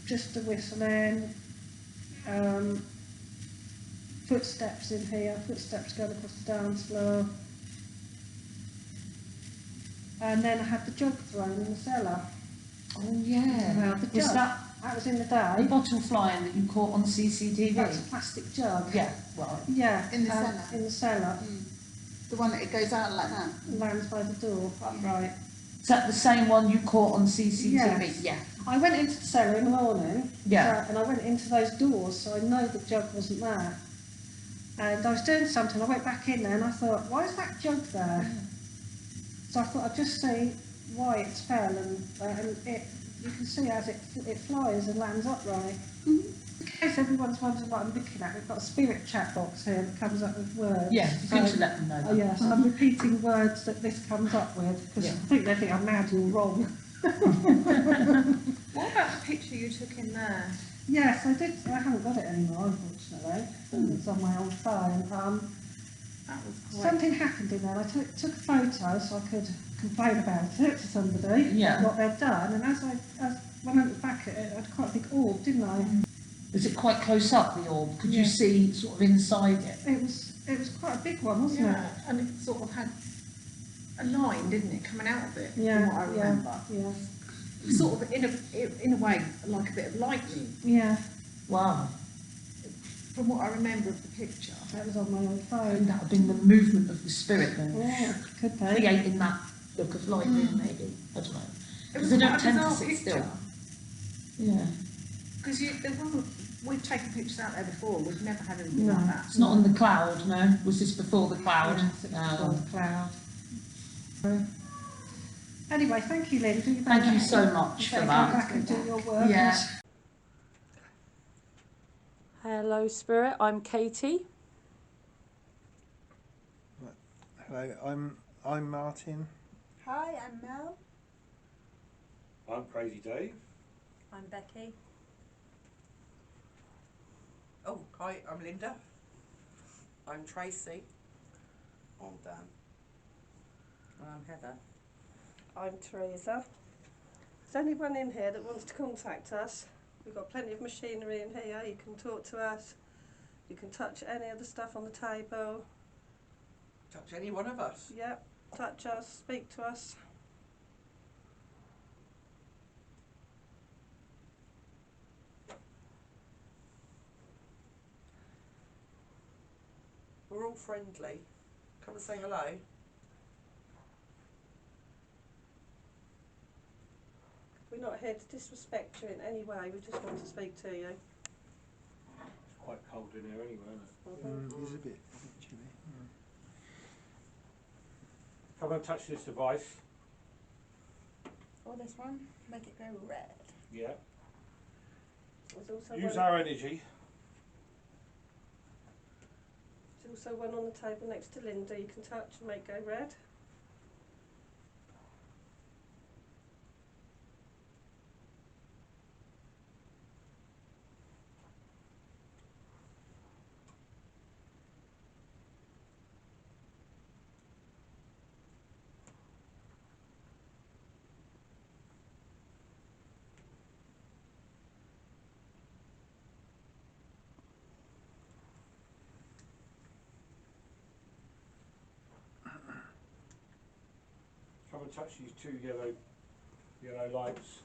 Just the whistling. Footsteps in here, footsteps going across the dance floor. And then I had the jug thrown in the cellar. Oh yeah. Well, the Was jug, that was in the the day. bottle flying that you caught on CCTV? That's a plastic jug. Yeah, right. Yeah. In the cellar? In the cellar. The one that it goes out like that. Lands by the door, upright. Is that the same one you caught on CCTV? Yes. Yeah. I went into the cellar in the morning. Yeah. And I went into those doors, so I know the jug wasn't there. And I was doing something, I went back in there and I thought, why is that jug there? So I thought I'd just see why it's fell, and you can see as it flies and lands upright. In case everyone's wondering what I'm looking at, we've got a spirit chat box here that comes up with words. Yeah, good to let them know that. Yes, I'm repeating words that this comes up with, because Yeah. I think they think I'm mad or wrong. What about the picture you took in there? Yes, I did. I haven't got it anymore, unfortunately. It's on my old phone. That was quite... Something happened in there. I took a photo so I could complain about it to somebody, Yeah. what they'd done. And when I looked back at it, I had quite a big orb, didn't I? Is it quite close up, the orb? Could you see sort of inside it? It was quite a big one, wasn't Yeah, and it sort of had a line, didn't it, coming out of it, it? from what I remember. Yeah. Sort of, in a way, like a bit of lightning, Yeah, Wow. from what I remember of the picture. that was on my old And phone. that would have been the movement of the spirit then. Yeah, could be. Creating that look of lightning, maybe. I don't know. It was They don't quite a tend to bizarre sit picture. still. Yeah. Because we've taken pictures out there before, we've never had anything No. like that. It's not on the cloud, no? Was this before the cloud? Yes, it was on No. the cloud. Anyway, thank you, Lynn. Thank you so much for Go that. back and do your work. Yeah. Hello, Spirit. I'm Katie. Hello, I'm Martin. Hi, I'm Mel. I'm Crazy Dave. I'm Becky. Oh, hi, I'm Linda. I'm Tracy. I'm Dan. And I'm Heather. I'm Teresa. Is anyone in here that wants to contact us? We've got plenty of machinery in here. You can talk to us. You can touch any of the stuff on the table. Touch any one of us. Yep, touch us, speak to us. We're all friendly. Come and say hello. We're not here to disrespect you in any way. We just want to speak to you. It's quite cold in here anyway, isn't it? It's a bit chilly. Come and touch this device. Oh, this one. Make it go red. Yeah. There's also Use one, our energy. there's also one on the table next to Linda. You can touch and make go red. Come and touch these two yellow lights.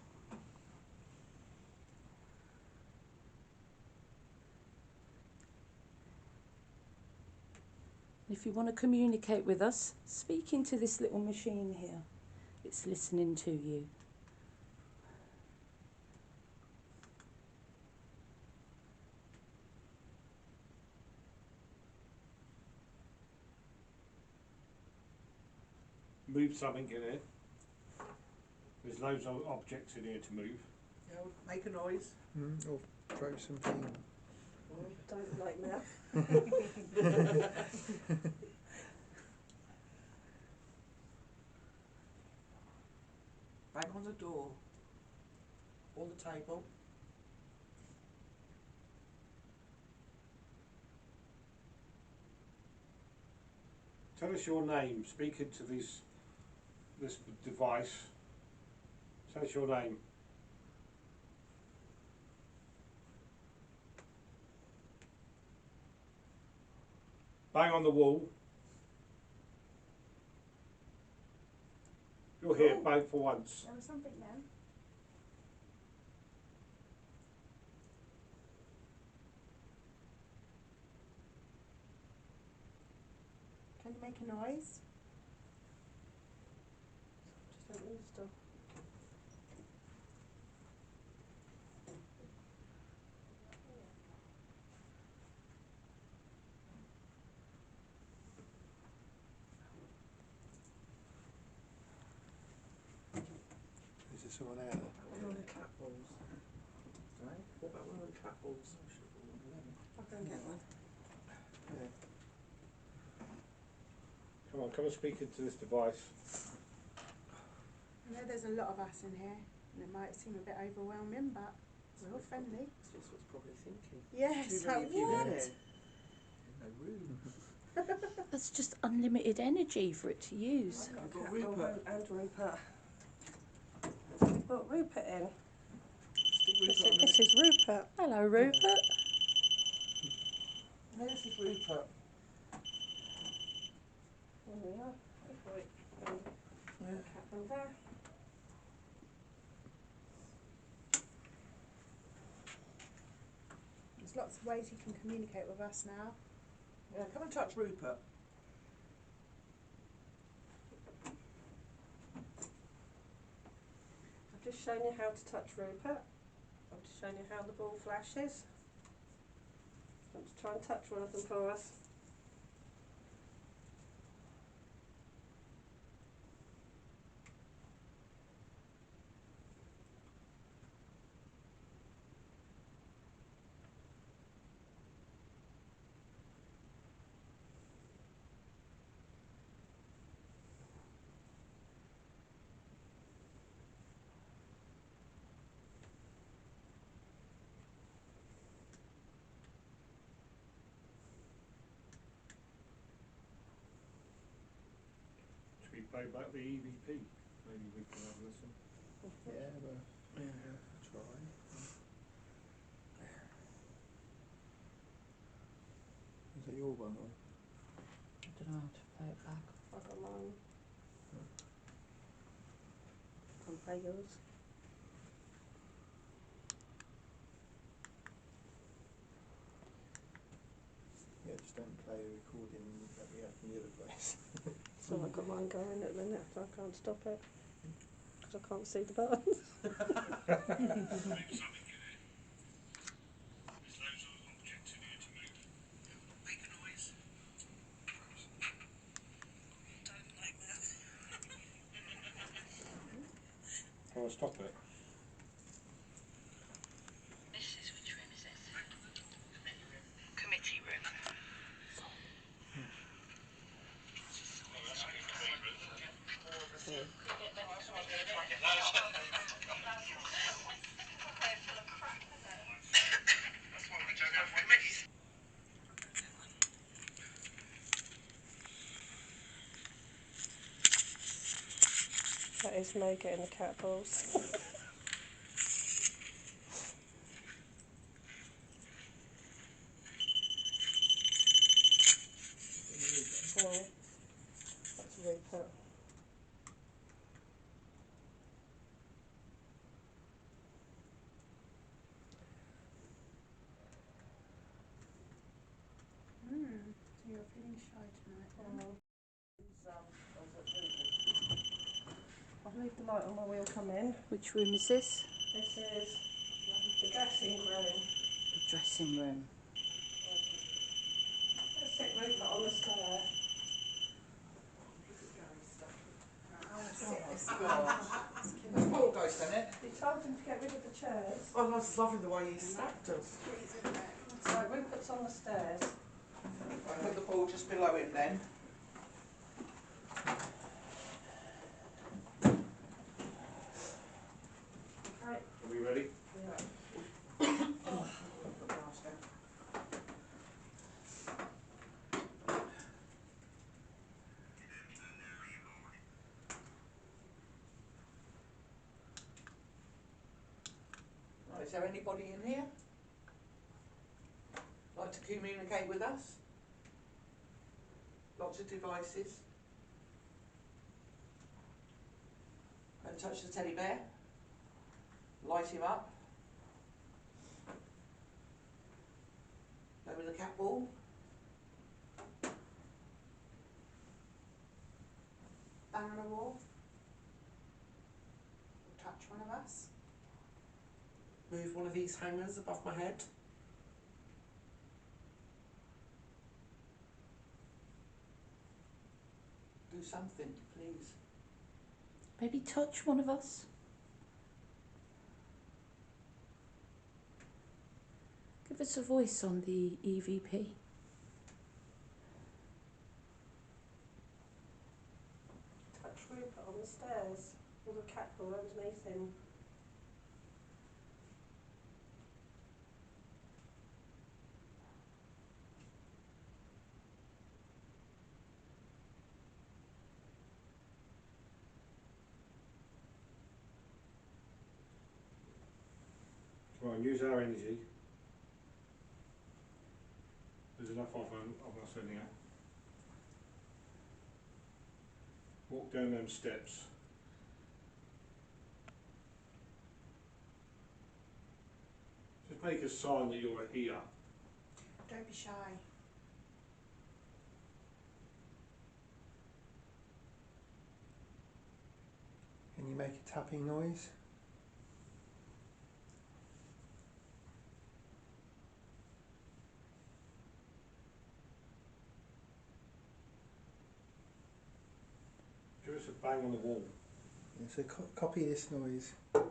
If you want to communicate with us, speak into this little machine here. It's listening to you. Move something in here. There's loads of objects in here to move. You know, make a noise. Or throw some bean. Don't like that. Bang on the door. Or the table. Tell us your name. Speak into this device. Tell us your name. Bang on the wall. You're here, bang for once. There was something then. Can you make a noise? Just don't move stuff. Is there someone out there? One of the cat balls. Sorry? What about one of the cat balls? I'll go and get one. Yeah. Come on, come and speak into this device. I know there's a lot of us in here, and it might seem a bit overwhelming, but we're all friendly. That's just what's probably thinking. Yes, Too many of you in here. No room. That's just unlimited energy for it to use. I've Got got Rupert. and Rupert. We've got Rupert in. Stick Rupert on This is Rupert. Hello, Rupert. the... This is Rupert. There we are. Right. Cat on there. There's lots of ways you can communicate with us now. Yeah, come and touch Rupert. I've just shown you how to touch Rupert. I've just shown you how the ball flashes. Want to try and touch one of them for us? Should we play back the EVP? Maybe we can have a listen. Yeah, but try. Is that your one or? I don't know how to play it back. I've got mine. Can play yours. Yeah, just don't play the recording that we have from the other place. So I've got mine going at the minute, so I can't stop it. Because I can't see the buttons. Can I stop it? Committee room. That is me getting the cat balls. So, that's Rupert. So you're feeling shy tonight then? I'll leave the light on while we'll come in. Which room is this? This is the dressing room. The dressing room. Let's stick Rupert on the stair. There's poltergeist in it. You told him to get rid of the chairs. Oh, I was loving the way he stacked them. So Rupert's on the stairs. I put the ball just below him then. Okay. Are we ready? Yeah. Put the mask down. Is there anybody in here? Like to communicate with us? Lots of devices. And touch the teddy bear. Light him up. Play with the cat ball. Bang on a wall. Touch one of us. Move one of these hangers above my head. Do something, please. Maybe touch one of us. Give us a voice on the EVP. Touch Rupert on the stairs, with a cat ball underneath him. Come on, use our energy. There's enough of us in here. Walk down them steps. Just make a sign that you're here. Don't be shy. Can you make a tapping noise? Give us a bang on the wall. Yeah, so copy this noise. And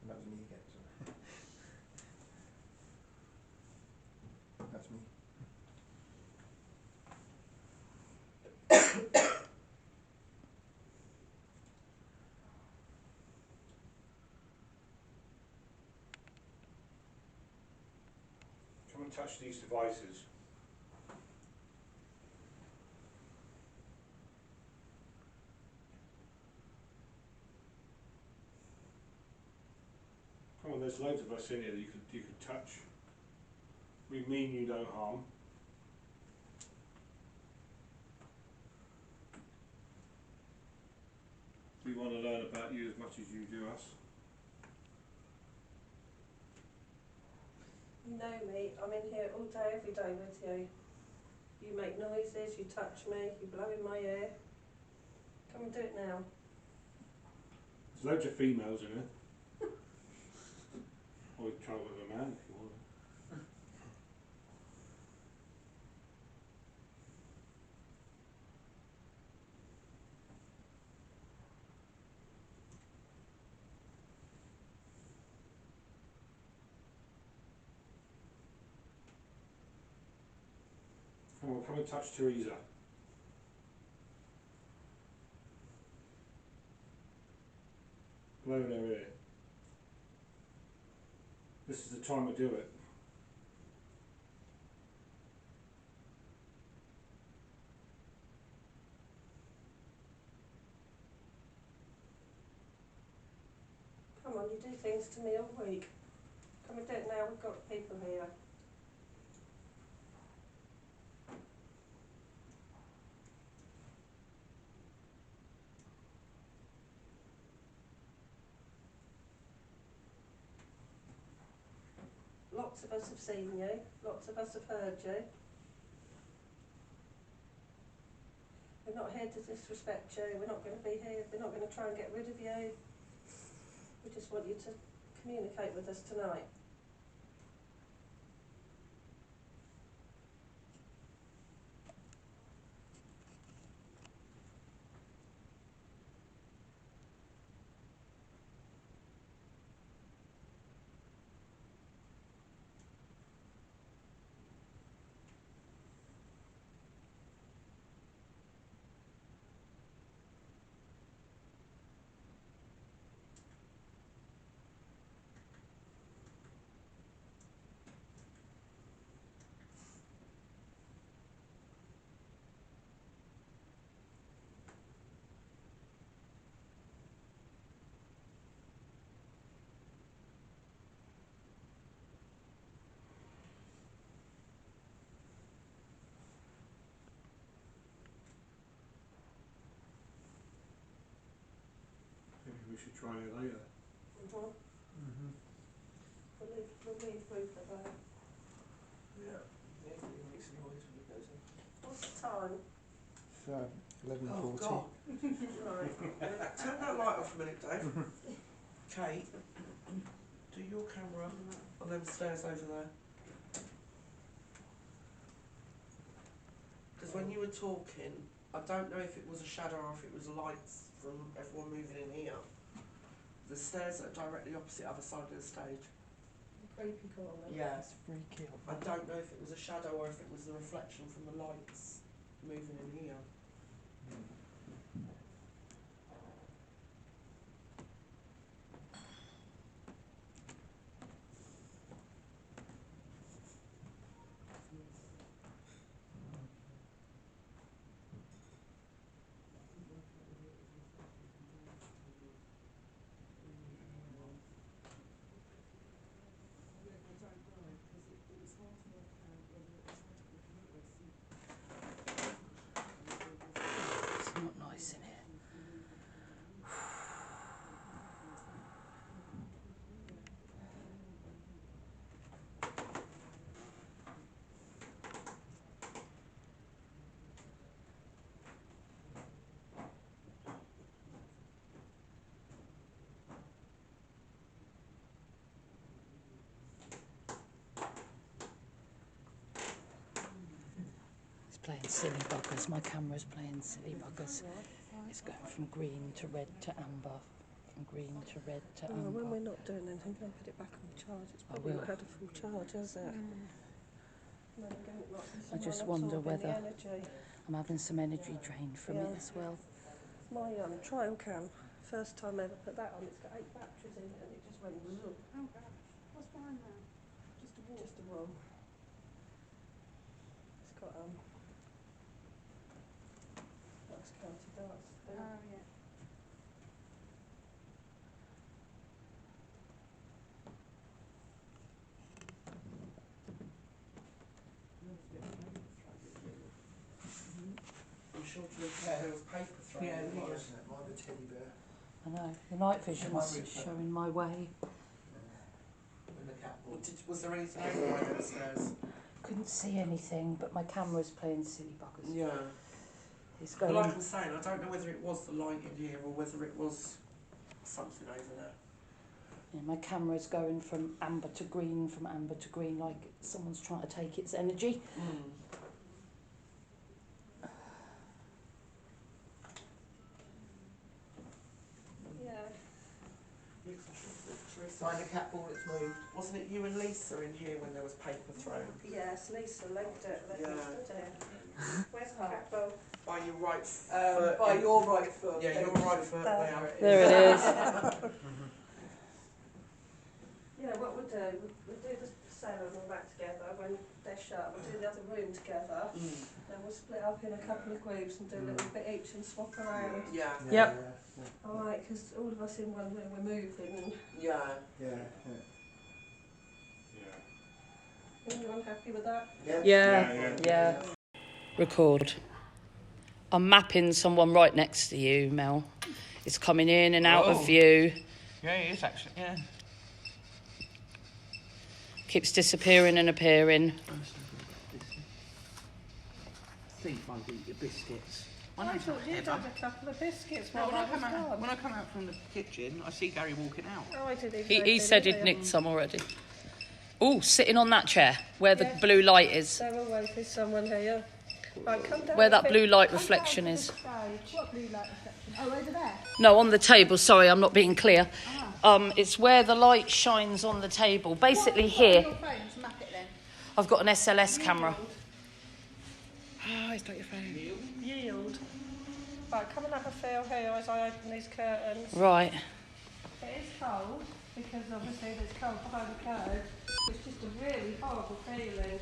that was me again, sorry. That's me. Come and touch these devices. Come on, there's loads of us in here that you could touch. We mean you no harm. We want to learn about you as much as you do us. You know me, I'm in here all day, every day with you. You make noises, you touch me, you blow in my ear. Come and do it now. There's loads of females in here. Or we can try with a man if you want. Come and touch Teresa. Blow in her ear. This is the time to do it. Come on, you do things to me all week. Come and do it now, we've got people here. Lots of us have seen you, lots of us have heard you. We're not here to disrespect you, we're not going to be here, we're not going to try and get rid of you. We just want you to communicate with us tonight. we should try it later. Mm-hmm. We'll leave Rupert there. Yeah. Yeah, if it makes a noise when it goes in. What's the time? It's 11:40. Oh, God. Right. Turn that light off a minute, Dave. Kate, do your camera on them stairs over there. Because when you were talking, I don't know if it was a shadow or if it was lights from everyone moving in here. The stairs that are directly opposite other side of the stage. The creepy corner. Yeah. It's freaky. I don't know if it was a shadow or if it was the reflection from the lights moving in here. It's not nice in here. It's playing silly buggers. My camera's playing silly buggers. It's going from green to red to amber. From green to red to amber. When we're not doing anything, go put it back on charge. It's probably not had a full charge, has it? I just wonder whether I'm having some energy drained from it as well. My trial cam, first time I ever put that on, it's got 8 batteries in it and it just went zoom. Oh gosh, what's behind there? Just a wall. Just a wall. It's got that's county darts. Oh yeah. I'm sure there was paper thrown. Yeah, it was. Mine the teddy bear. I know, the night vision's showing my way. And the cat ball. Was there anything over by those stairs? Couldn't see anything, but my camera's playing silly buggers. Yeah. It's going. But like I'm saying, I don't know whether it was the light in here or whether it was something over there. Yeah, my camera's going from amber to green, like someone's trying to take its energy. Find a cat ball that's moved. Wasn't it you and Lisa in here when there was paper thrown? Yes, Lisa legged it. Where's the cat ball? By your right foot. By your right foot. Yeah, your right foot. There it is. Yeah, what we'll do, we'll do the cellar and all that together when they're shut. We'll do the other room together. Then we'll split up in a couple of groups and do a little bit each and swap around. Yeah. Yep. Alright, because all of us in one room, we're moving. Yeah. Anyone happy with that? Yeah. Record. I'm mapping someone right next to you, Mel. It's coming in and out of view. Yeah, it is actually, yeah. Keeps disappearing and appearing. Think might eat your biscuits. I thought you'd had a couple of biscuits No, while when I was gone. when I come out from the kitchen, I see Gary walking out. Oh, I didn't even He said he'd nicked some already. Oh, sitting on that chair where the blue light is. They're away with someone here. Right, come down Where that the blue bit- light come reflection down to is. the stage. What blue light reflection? Oh, over there. No, on the table. Sorry, I'm not being clear. It's where the light shines on the table. Basically here. Your phone to map it then. I've got an SLS camera. Oh, it's not your phone. Yield. Right, come and have a feel here as I open these curtains. Right. It is cold, because obviously there's cold behind the curtain. It's just a really horrible feeling.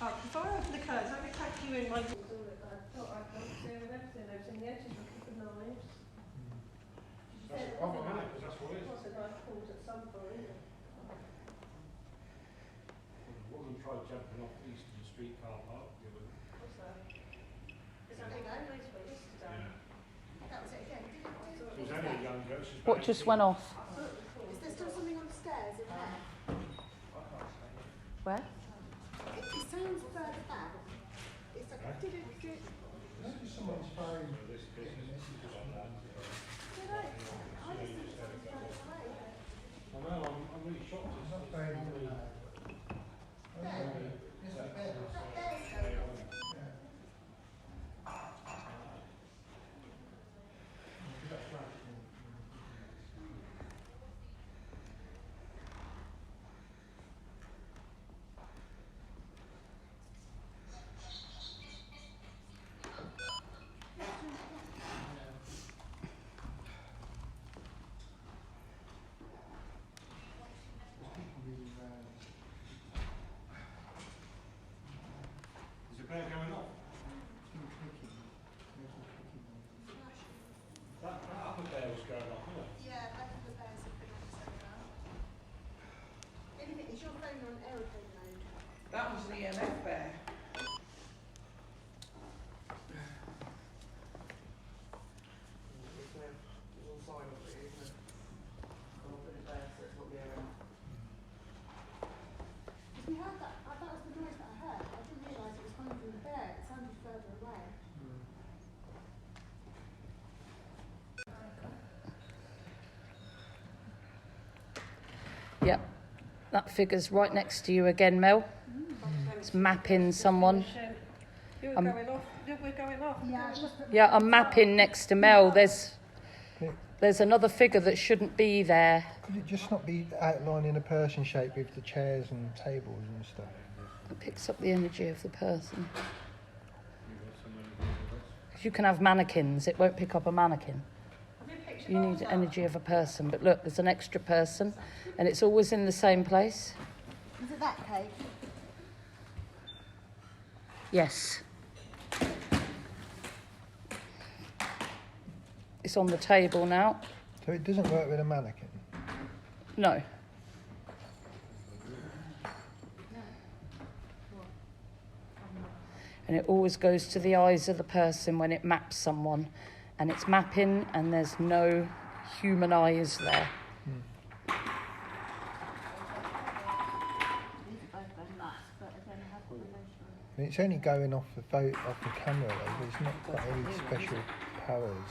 Right, before I open the curtains, let me take you in my... I thought I'd gone through everything. I was in the edges looking for knives. That's a problem, isn't it? 'Cause that's what it is. Was a knife pulled at some point. A woman tried jumping off Eastern Street car park the other day. What's that? Is that the police were yesterday? Yeah. That was it again. She was only a young What just went off? Is there still something on the stairs in there? Where? It sounds further back. It's like, did it? Maybe someone's phone. I know, I'm really shocked. It's not very good. Is the bear going off? That other bear was going off, wasn't it? Yeah, both of the bears have been on sonar. Anything, is your phone on aeroplane mode? That was an EMF bear. There's all sign of it, isn't it? I'll put it there so it's not the EMF. Because we heard that, that was the noise that I heard. I didn't realise it was coming from the bear. It sounded further away. Yep. That figure's right next to you again, Mel. It's mapping someone. We're going off. We're going off. Yeah, I'm mapping next to Mel. There's another figure that shouldn't be there. Could it just not be outlining a person shape with the chairs and tables and stuff? It picks up the energy of the person. You can have mannequins. It won't pick up a mannequin. You need the energy of a person. But look, there's an extra person, and it's always in the same place. Is it that cake? Yes. It's on the table now. So it doesn't work with a mannequin? No. And it always goes to the eyes of the person when it maps someone. And it's mapping and there's no human eyes there. And it's only going off the camera though, it's not got any special powers.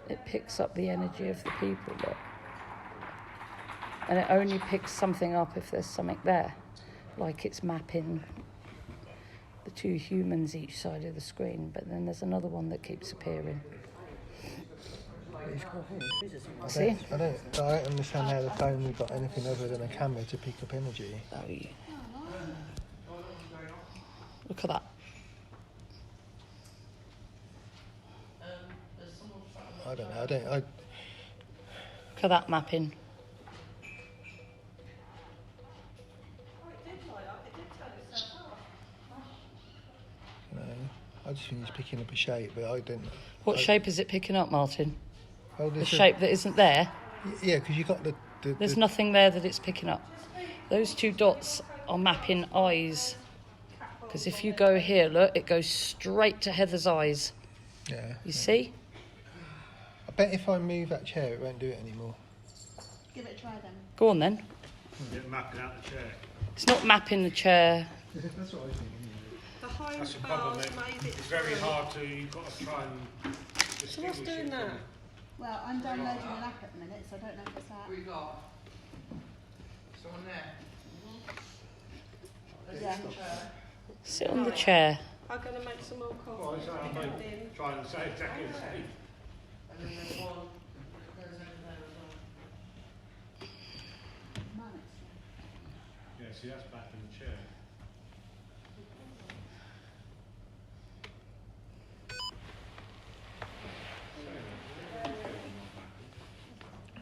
It picks up the energy of the people, look. And it only picks something up if there's something there. Like it's mapping the two humans each side of the screen, but then there's another one that keeps appearing. See? I don't understand how the phone has got anything other than a camera to pick up energy. Oh, yeah. Look at that. I don't know. Look at that mapping. No, I just think it's picking up a shape, but I don't. What shape is it picking up, Martin? Oh, the shape that isn't there? Yeah, because you've got the There's nothing there that it's picking up. Those two dots are mapping eyes. Because if you go here, look, it goes straight to Heather's eyes. Yeah. You see? I bet if I move that chair, it won't do it anymore. Give it a try then. Go on then. Get mapping out the chair. It's not mapping the chair. That's what I think. The home That's the problem. bars made it It's very through. hard to. You've got to try and. So what's doing that? Well, I'm downloading an app at the minute, so I don't know if it's that. We got someone there. Yeah. Sit on the chair. I'm going to make some more coffee. Well, it's and like get it in. trying to say exactly the same. And then there's one that goes over there as well. Yeah, see, that's back in the chair.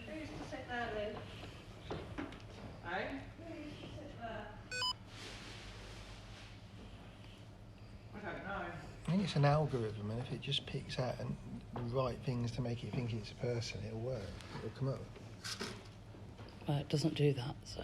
Who used to sit there then? Eh? Who used to sit there? I don't know. I think it's an algorithm, and if it just picks out the right things to make it think it's a person, it'll work. It'll come up. Well, it doesn't do that, so.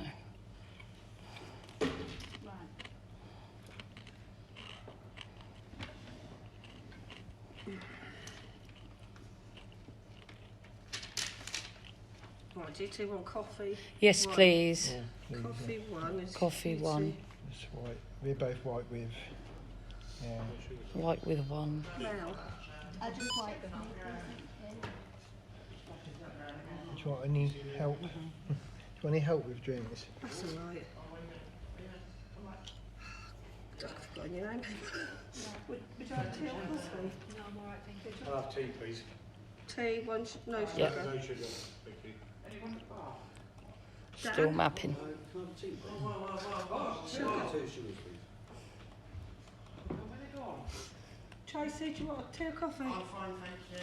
Right, do you two want coffee? Yes, One. please. Oh, please, Coffee one is Coffee you two. one. It's white. We're both white with. Yeah. White with one. Now, I just like the Do you want any help? Do you want any help with drinks? that's all right. I've forgotten your name. Would you like tea or coffee? No, I'm alright, thank you. I'll have tea, please. Tea, no sugar. Yeah. No sugar, thank you. Still mapping. Can I have tea, please? Sugar. 2 sugars, please. Tracy, do you want tea or coffee? I'm fine, thank you.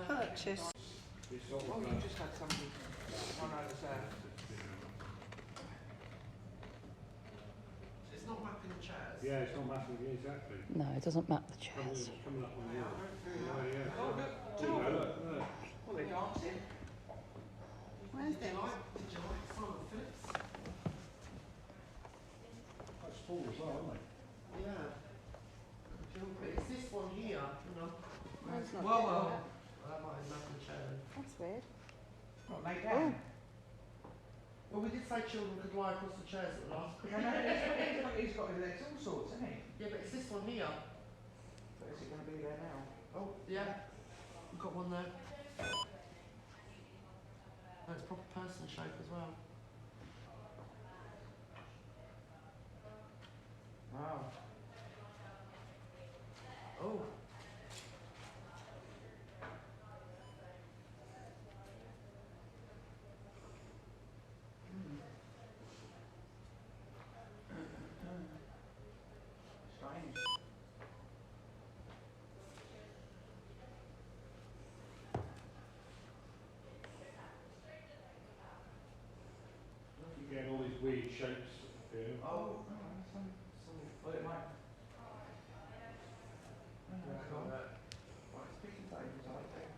Purchase. Oh, you just had somebody run over there. It's not mapping the chairs. Yeah, it's not massive, yeah, exactly. No, it doesn't map the chairs. Coming up on the other. Yeah. Oh, look. Look. Well, they're dancing. Where's Did you like Simon Phillips? That's full as well, isn't it? Yeah. But it's this one here, you know. Mine's not Well, good, that might have mapped the chair. That's weird. Not lay down. Well, we did say children could lie across the chairs at last. He's got his legs all sorts, hasn't he? Yeah, but it's this one here. But is it going to be there now? Oh, yeah. We've got one there. Oh, it's proper person shape as well. Wow. Oh. Strange. You're getting all these weird shapes appear. Oh. Well, it might. Right, speaking tables, I think.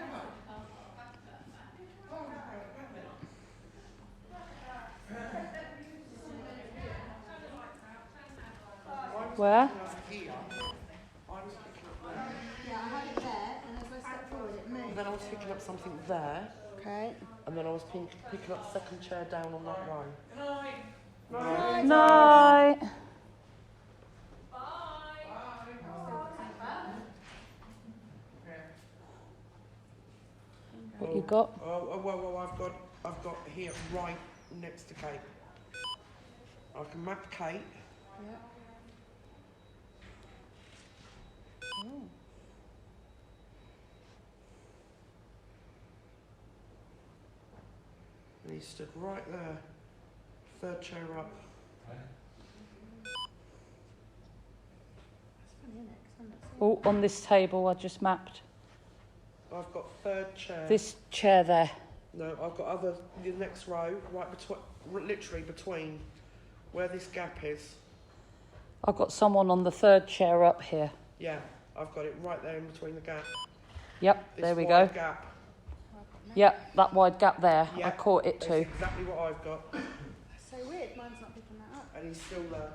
Yeah. Where? Here, I was picking up there. Yeah, I had it there, and as I stepped forward, it moved. Then I was picking up something there, Okay. and then I was picking up the second chair down on that row. Night. What you got? Well, I've got here right next to Kate. I can map Kate. Yeah. Oh. And he stood right there, third chair up. That's funny, isn't it? 'Cause I'm not seeing Oh, on this table I just mapped. I've got third chair. This chair there. No, I've got the next row, right between, literally between where this gap is. I've got someone on the third chair up here. Yeah, I've got it right there in between the gap. Yep, This there we wide go. Gap. Yep, that wide gap there. I Yeah, caught it that's too. exactly what I've got. That's so weird. Mine's not picking that up. And he's still there.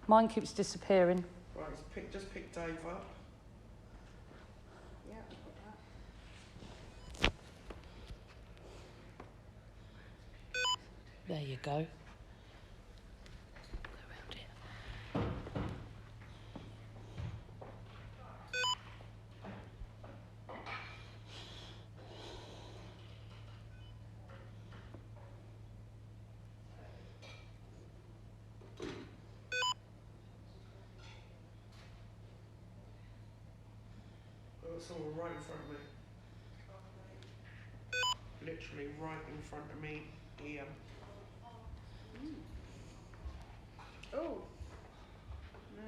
Mine keeps disappearing. Right, just pick Dave up. Yeah, I've got that. There you go. Around here. Someone right in front of me. Literally right in front of me here. Oh. No.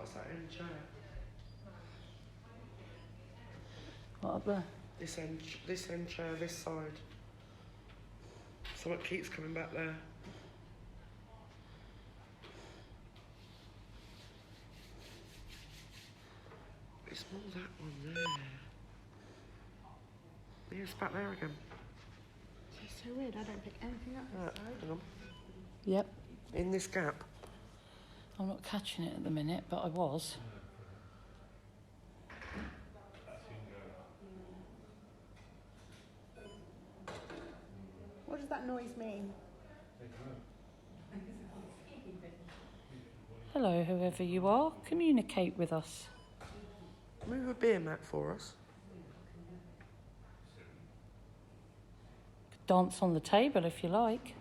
What's that in chair? What up there? This end chair, this side. Something keeps coming back there. It's more that one there. Yeah, it's back there again. It's so weird, I don't pick anything up. Hang on. Yep. In this gap. I'm not catching it at the minute, but I was. What does that noise mean? Hello, whoever you are, communicate with us. Move a beer mat for us. Dance on the table if you like.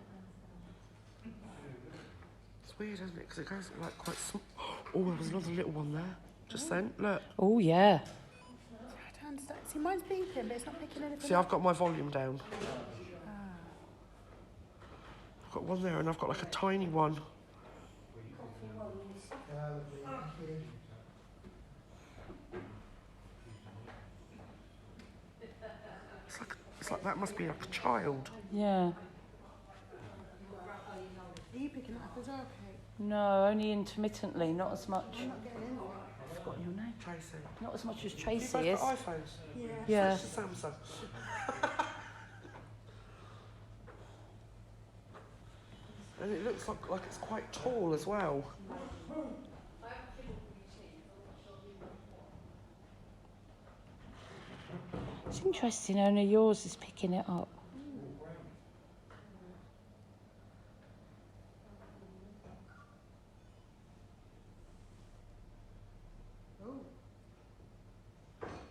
It's weird, isn't it? Because it goes like quite small. Oh, there was another little one there. Just then, look. Oh, yeah. I don't understand. See, mine's beeping, but it's not picking anything See, up. I've got my volume down. I've got one there and I've got like a tiny one. It's like that must be like a child. Yeah. Are you picking it up as well, Kate? No, only intermittently, not as much. I'm not getting in there. I've forgotten your name. Tracy. Not as much as You Tracy both is. got iPhones? Yeah. Switch to Samsung. And it looks like it's quite tall as well. It's interesting, only yours is picking it up.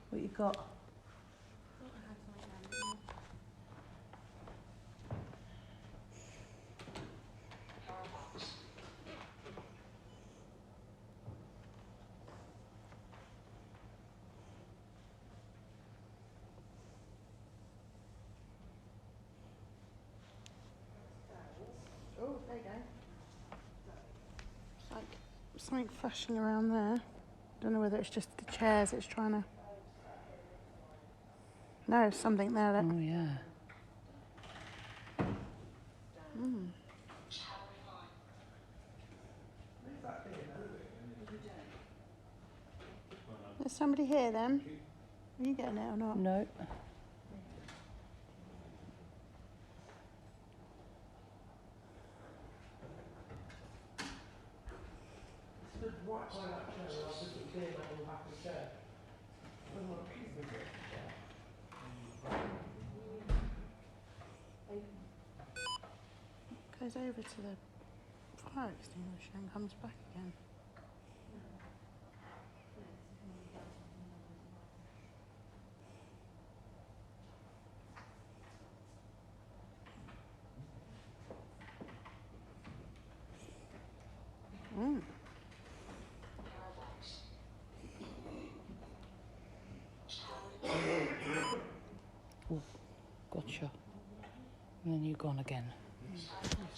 What you got? Oh, there you go. It's like something flashing around there. Don't know whether it's just the chairs it's trying to... No, something there that... Oh, yeah. There's somebody here then. Are you getting it or not? No. Goes over to the fire extinguisher and comes back again. Oh, gotcha. And then you're gone again.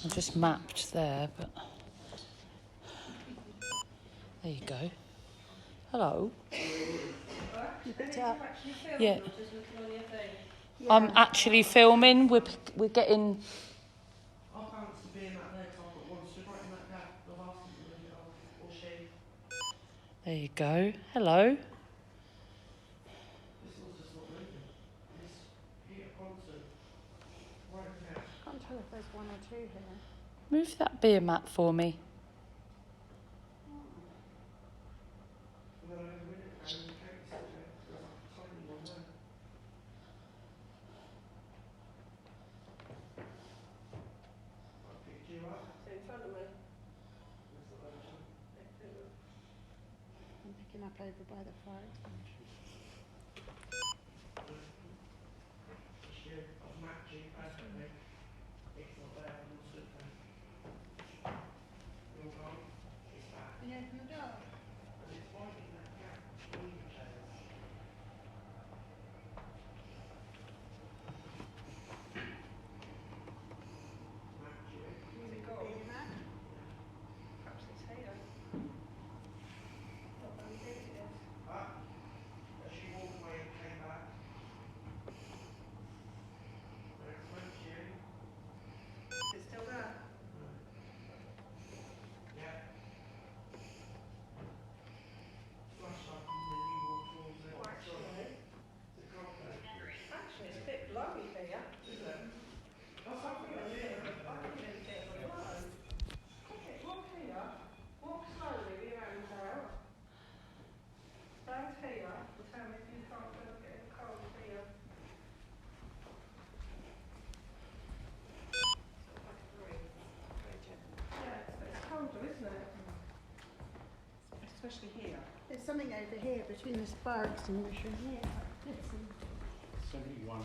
I just mapped there, but... There you go. Hello. You picked it up? Yeah. I'm actually filming. We're getting... I fancy being out there because I've got one stood right in that gap. I've asked them to leave it off, or she. There you go. Hello. This one's just not moving. It's here constant. Right there. I can't tell if there's one or two here. Move that beer mat for me. And then over a minute ago, in the case, there was like a tiny one there. I picked you up. In front of me. That's the version. I'm picking up over by the fire extinguisher. It's you. I've mapped you perfectly. It's not there. I'm not stood there. You're gone. It's back. Can you open the door? And it's right in that gap between the chairs. Mapped you. Is it gone? Perhaps it's here. something over here between this bar extinguisher and here. Like this and 71.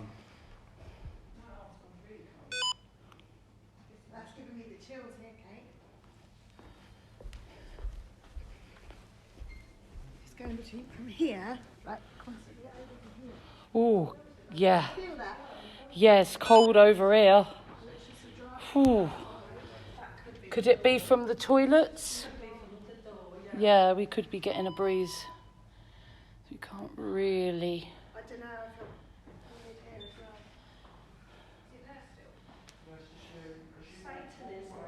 That's giving me the chills here, Kate. it's going between from here, like constantly over to here. Oh, yeah. Feel that? Yeah, it's cold over here. Ooh. Could it be from the toilets? Yeah, we could be getting a breeze. We can't really. I don't know if I'm in here as well. Is it there still? Satanism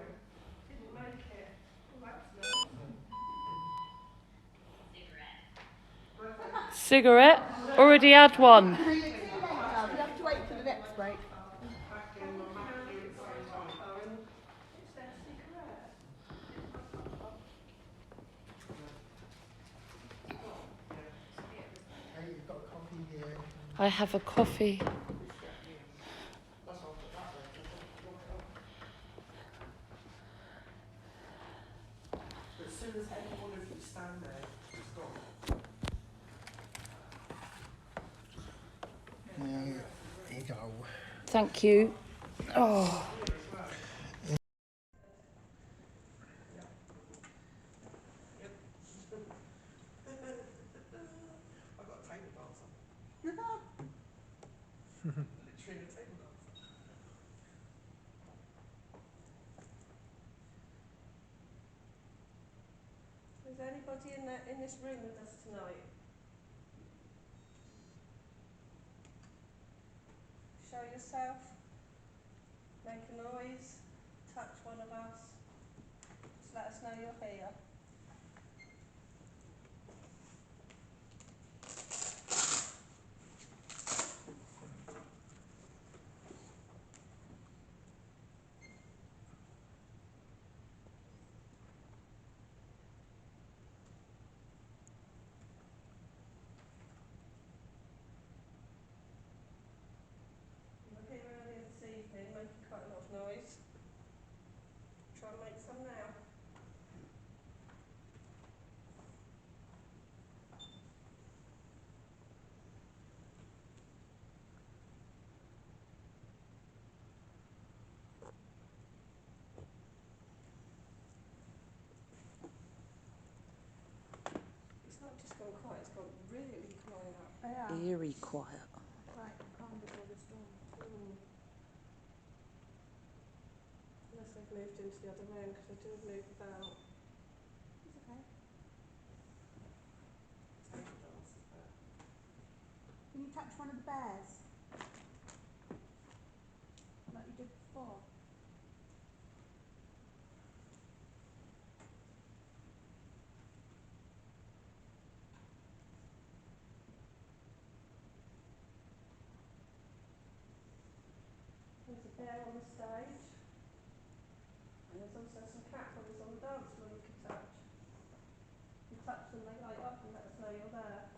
didn't make it. Oh, that's nice. Cigarette? Already had one. No, you're too late, love. You have to wait for the next break. Hey, you've got a coffee here. I have a coffee. But as soon as any one of you stand there, it's gone. There you go. Thank you. Oh. I've got a table dancer. Literally a table dancer. Is anybody in this room with us tonight? Show yourself. Make a noise. Touch one of us. Just let us know you're here. You were here earlier this evening, making quite a lot of noise. Try and make some now. It's not just gone quiet, it's gone really quiet. Eerie quiet. Right, calm before the storm. Unless they've moved into the other room, because they do move about. It's okay. Table dancers there. Can you touch one of the bears? Like you did before. There's a bear on the stage. And there's also some cat toys on the dance floor you can touch. You touch them, they light up and let us know you're there.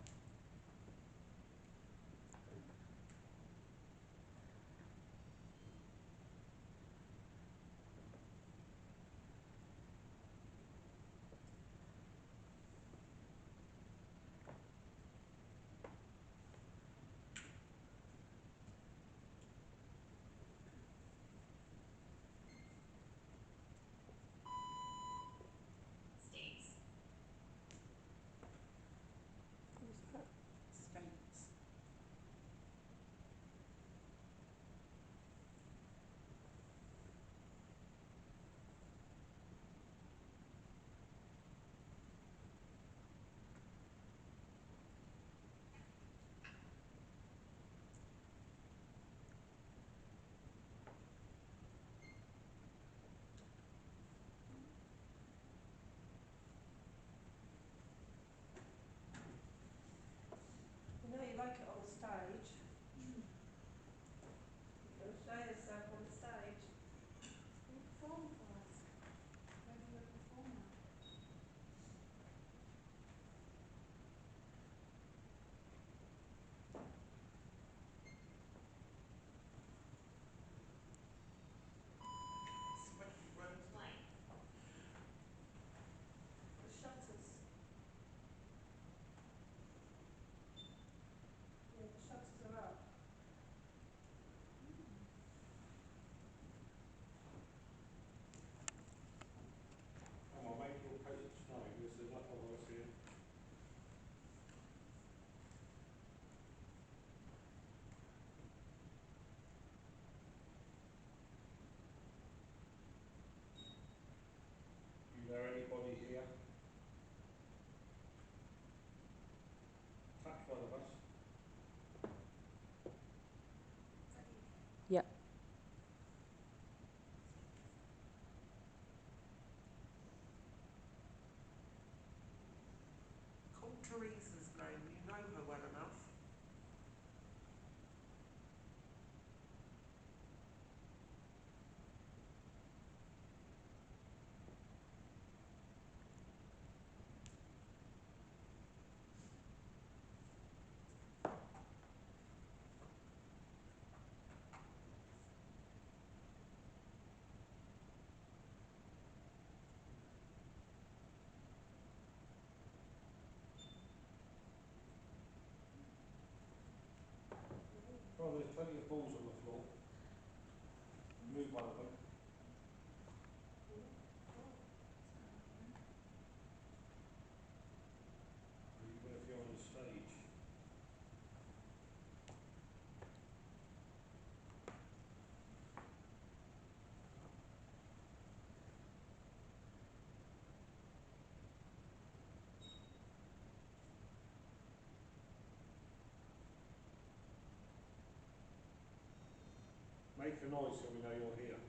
Yep. Call Teresa's name, you know her well enough. Well, there's plenty of balls on the floor. Move one of them. Even if you're on the stage. Make a noise so we know you're here.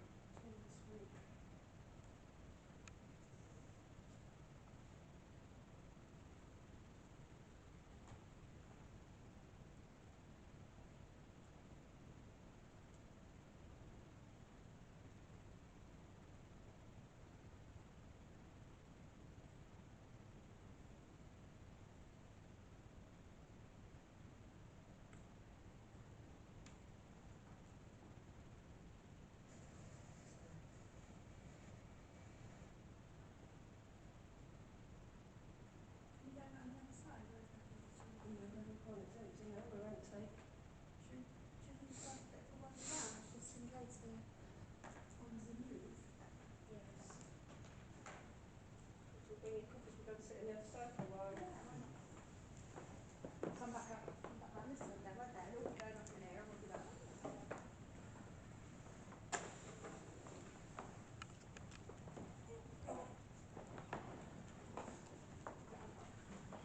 We're going to sit in the other side for a while. Come back round this one then, won't they? They'll be going up in here and we'll be like,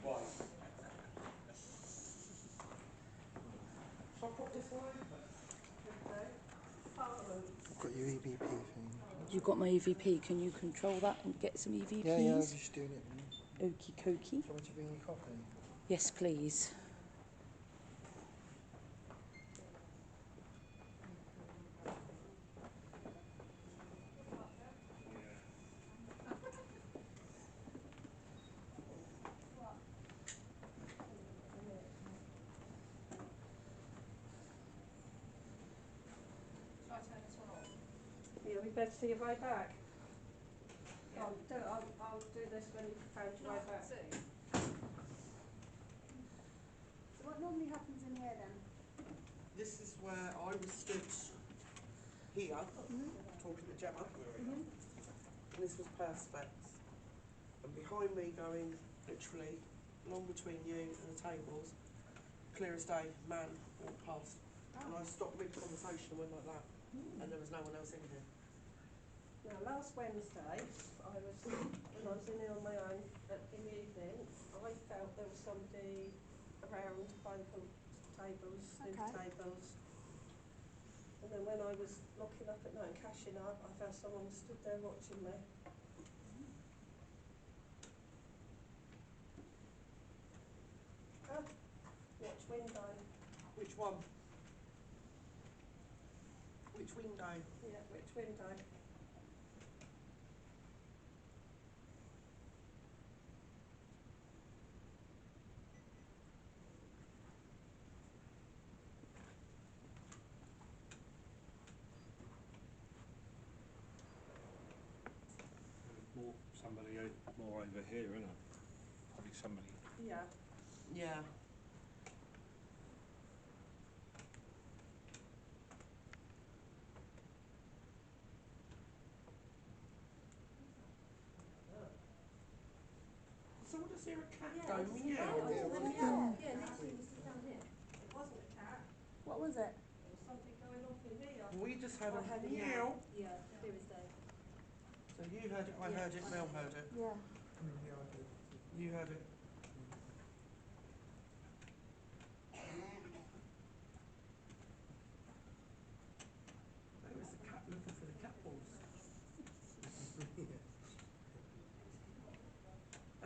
Why? Shall I put this one open? I've got your EVP thing. You've got my EVP. Can you control that and get some EVPs? Yeah, I was just doing it. Okie dokie. Do you want me to bring you coffee? Yes, please. Shall I turn this one off? Yeah, we better see your way back. Yeah. I'll do this when you've found your way back. so what normally happens in here then? This is where I was stood here, talking to Gemma, and this was Perspex. And behind me going, literally, along between you and the tables, clear as day, man walked past. And I stopped mid-conversation and went like that, and there was no one else in here. Now, last Wednesday, when I was in here on my own in the evening, I felt there was somebody around by the pool tables, dinner tables. And then when I was locking up at night and cashing up, I felt someone was stood there watching me. Watch window. Which one? Which window? Yeah, which window? Somebody more over here, isn't it? Probably somebody. Yeah. Yeah. Someone just hear a cat go meow? Yeah, literally was just down here. It wasn't a cat. What was it? There was something going off in here. We just had a meow. Yeah, clear as day. So you heard it, I heard it, Mel heard it. Yeah. Yeah, I did. You heard it.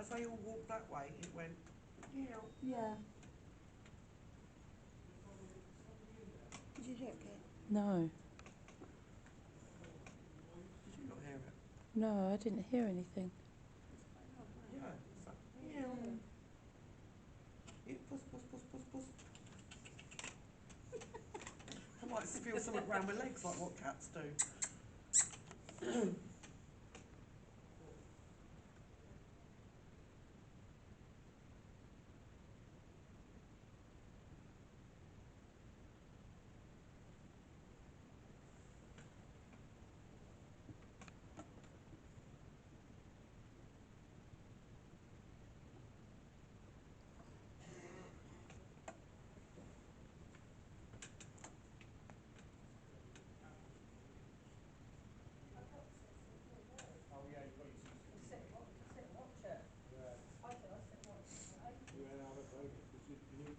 as they all walked that way, it went, meow. Yeah. Did you hear it, Kate? No, Did you not hear it? no, I didn't hear anything. Yeah, it's like, meow. Puss, puss, puss, puss, puss. I might feel something round my legs like what cats do. Oh yeah, you've got your CCTV. Sit and watch it. Yeah. I do, I sit and watch it. Yeah, I don't blame you, because you need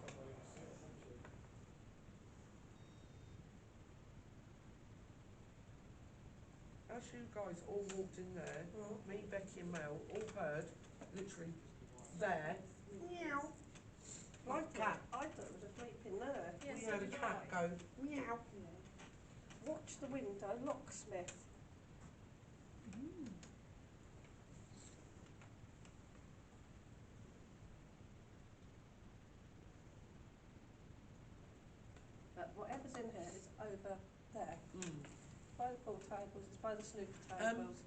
somewhere to sit, don't you? As you guys all walked in there, me, Becky and Mel all heard, literally, there, meow. Like cat. I thought it was a sleeping there. We heard a cat go, meow. Watch the window, locksmith. But whatever's in here is over there. By the pool tables, it's by the snooker tables.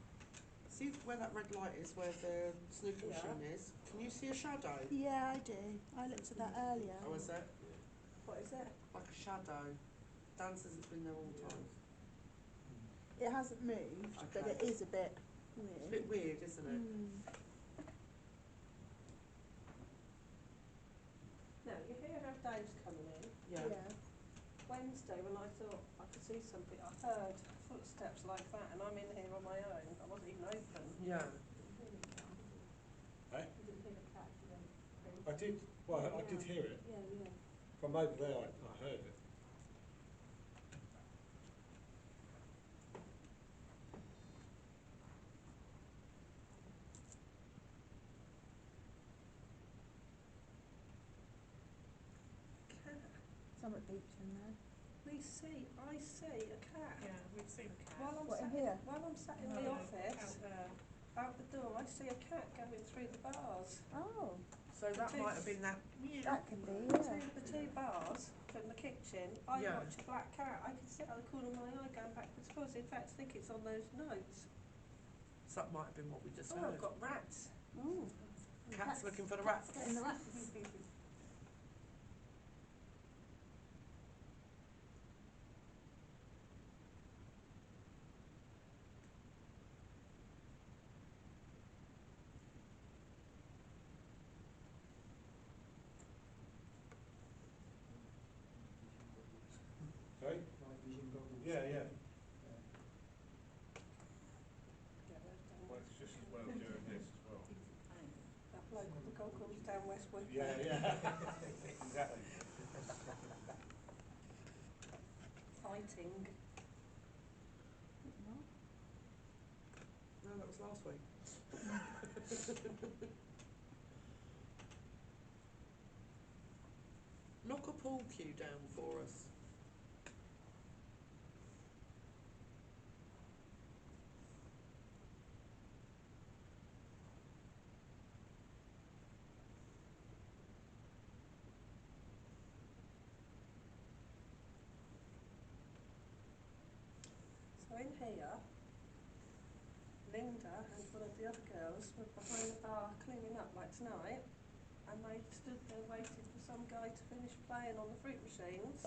See where that red light is, where the snooker machine is? Can you see a shadow? Yeah, I do. I looked at that earlier. Oh, is it? What is it? Like a shadow. Dan says it's been there all the time. It hasn't moved, but it is a bit weird. It's a bit weird, isn't it? Now, you hear how Dave's coming in? Yeah. Wednesday, when I thought I could see something, I heard footsteps like that, and I'm in here on my own. I wasn't even open. Yeah. Hey? You didn't hear the cat, I did, well, I did hear it. Yeah, yeah. From over there, I heard it. Something beeped in there. I see a cat. Yeah, we've seen a cat. While I'm sat in the office, out the door, I see a cat going through the bars. Oh. So that might have been that. That could be, The two bars from the kitchen, I watch a black cat. I can see it out the corner of my eye going backwards and forwards. In fact, I think it's on those notes. So that might have been what we just Oh, heard. I've got rats. Cat's looking for the rats. Getting the rats. Sorry? Yeah, yeah. Well, it's just as well doing this as well. That bloke with the goggles down West Wycombe. Yeah, yeah. Exactly. Fighting. No, that was last week. Knock a pool cue down for us. So in here, Linda and one of the other girls were behind the bar cleaning up like tonight, and they stood there waiting for some guy to finish playing on the fruit machines.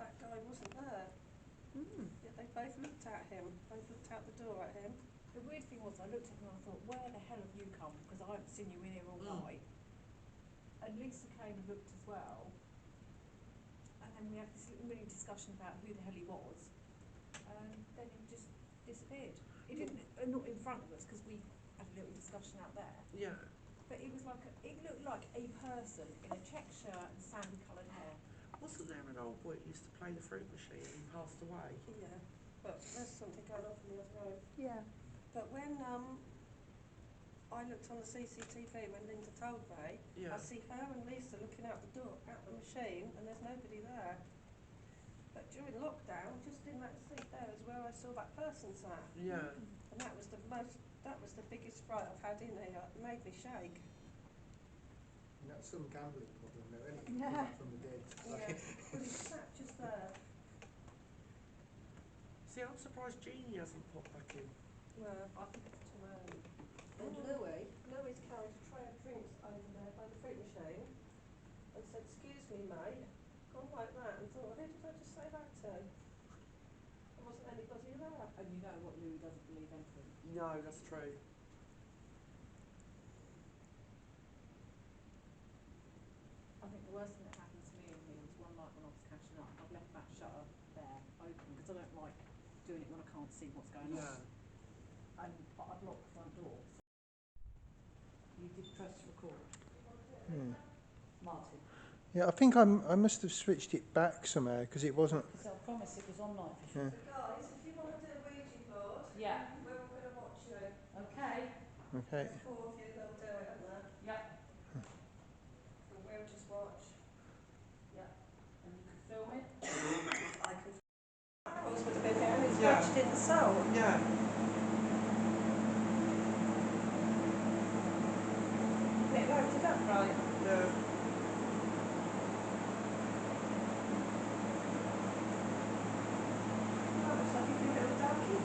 That guy wasn't there. Yet they both looked at him, both looked out the door at him. The weird thing was, I looked at him and I thought, where the hell have you come? Because I haven't seen you in here all night. And Lisa came and looked as well. And then we had this little mini discussion about who the hell he was. And then he just disappeared. He didn't, not in front of us, because we had a little discussion out there. Yeah. But it was like, it looked like a person in a check shirt and sandy coloured hair. Wasn't there an old boy who used to play the fruit machine and he passed away? Yeah, but there's something going on from the other road. Yeah. But when I looked on the CCTV when Linda told me. Yeah. I see her and Lisa looking out the door, at the machine, and there's nobody there. But during lockdown, just in that seat there is where I saw that person sat. Yeah. And that was the biggest fright I've had in here. It made me shake. And that's some gambling problem though, anything come back from the dead. Yeah. Well, he sat just there. See, I'm surprised Jeannie hasn't popped back in. No, I think it's too early. And Louis carried a tray of drinks over there by the fruit machine and said, "Excuse me, mate." Gone like that and thought, who did I just say that to? There wasn't anybody there. And you know what Louis doesn't believe anything. No, that's true. I think the worst thing that happened to me in here was one night when I was cashing up. I've left that shutter there open because I don't like doing it when I can't see what's going on. And I've locked the front door. So you did press record, Martin. Yeah, I think I must have switched it back somehow because it wasn't. So I promise it was on night vision. So guys, if you want to do a Ouija board, Yeah. we're all going to watch you. Okay. Okay. There's 4 of you that'll do it, isn't there? Yep. And we'll just watch. Yep. And you can film it. I can. Charles would have been here and he's scratched in the soul. Yeah. It loaded up right. Yeah. Oh, looks like you've been a little darky.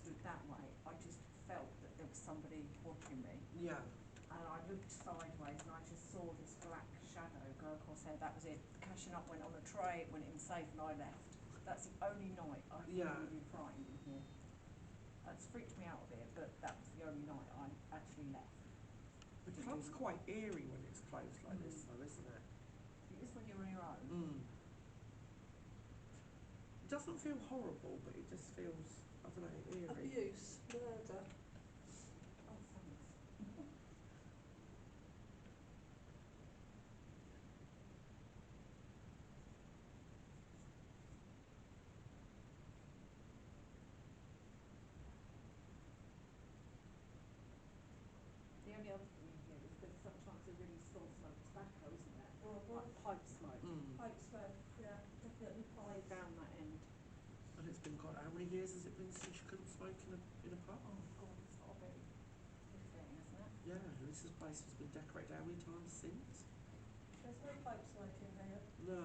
stood that way, I just felt that there was somebody watching me. Yeah. And I looked sideways and I just saw this black shadow go across there. That was it. The cashing up went on a tray, it went in safe, and I left. That's the only night I've really been frightened in here. It's freaked me out a bit, but that was the only night I actually left. The club's quite eerie when it's closed like this, though, isn't it? It is when you're on your own. It doesn't feel horrible, but it just feels, I don't know, eerie. Abuse, murder. Oh, thanks. The only other thing in here is that sometimes a really strong smell of tobacco, isn't there? Like pipe smoke. Pipe smoke, yeah, definitely Right pipe. down that end. And it's been, God, how many years has it been since you couldn't smoke in a pub? Oh God, it's got a very big thing, isn't it? Yeah, this place has been decorated how many times since? There's no pipe smoke in here. No.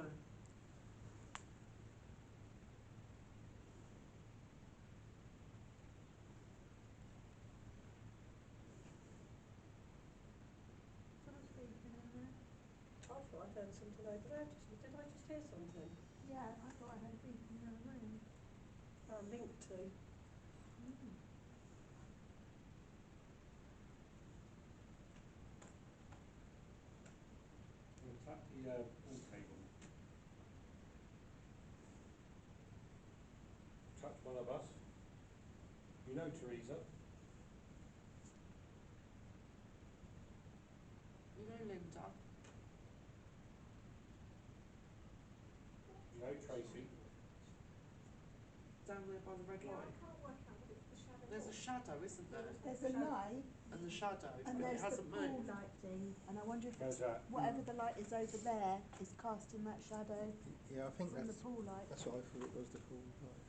I thought I heard something over there. Did I just hear something? Yeah, I thought I heard a beeping in the other room. Linked to. We'll tap the pool table. Touch one of us. You know Teresa. You know Linda? You know Tracy. Down there by the red light. I can't work out what it's the shadow. There's a shadow, isn't there? There's a light, And the shadow, and but it there's the hasn't pool moved. light thing, and I wonder if Where's it's that? whatever the light is over there is casting that shadow Yeah, I think from the that's pool light. that's what I thought it was, the pool light.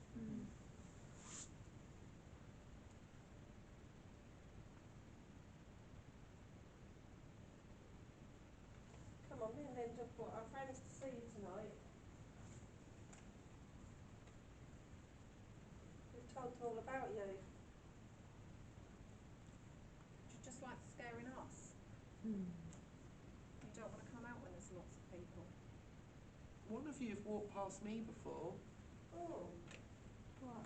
Come on, me and Linda brought our friends to see you tonight. We've told them all about you. Would you just like scaring us? Hmm. You don't want to come out when there's lots of people. One of you have walked past me before. Oh, What?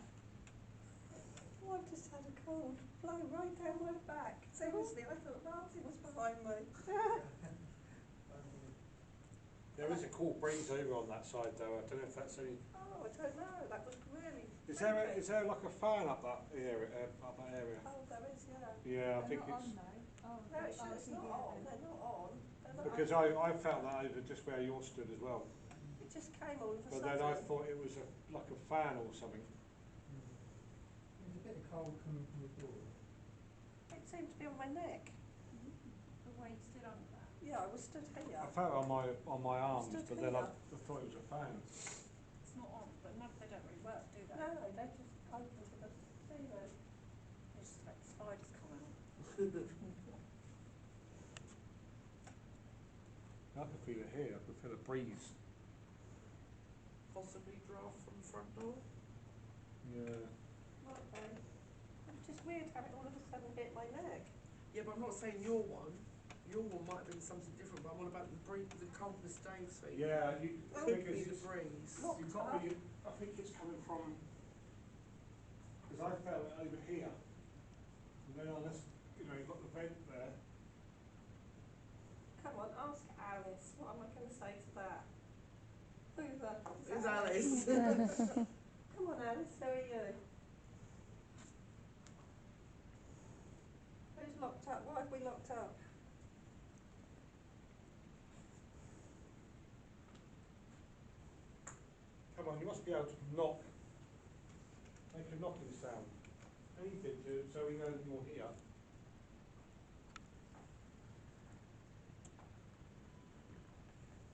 oh, I've just had a cold blow right down my back. Seriously, I thought Martin was behind me. There is a cool breeze over on that side though. I don't know if that's any. Oh, I don't know. That was really. Is there like a fan up that area? Up that area? Oh, there is, yeah. Yeah, I They're think not it's on though. Oh, No, it's oh, not on. They're not on. They're not because on. I felt that over just where you stood as well. It just came all of a But sudden. then I thought it was like a fan or something. There's a bit of cold coming from the door. It seemed to be on my neck. But wait, still under that. Yeah, I was stood I here. felt it on my arms, Stood but then I here. thought it was a fan. It's not on, but no, they don't really work, do they? No, they just open to the ceiling. You just let the spiders come out. I can feel it here. I can feel a breeze. Possibly draft from the front door. Yeah. Might be. It's just weird how it all of a sudden hit my neck. Yeah, but I'm not saying your one. Your one might have been something different, but I'm on about the breeze, the coldness Dave's feeling. Yeah, you Could be because the breeze. you've got to be, I think it's coming from, because I felt it over here. And then unless, you've got the vent there. Come on, ask Alice. What am I going to say to that? Who's that? It's Alice. Come on, Alice. Who are you? Who's locked up? Why have we locked up? Come on, you must be able to knock, make a knocking sound. Anything to, so we know that you're here.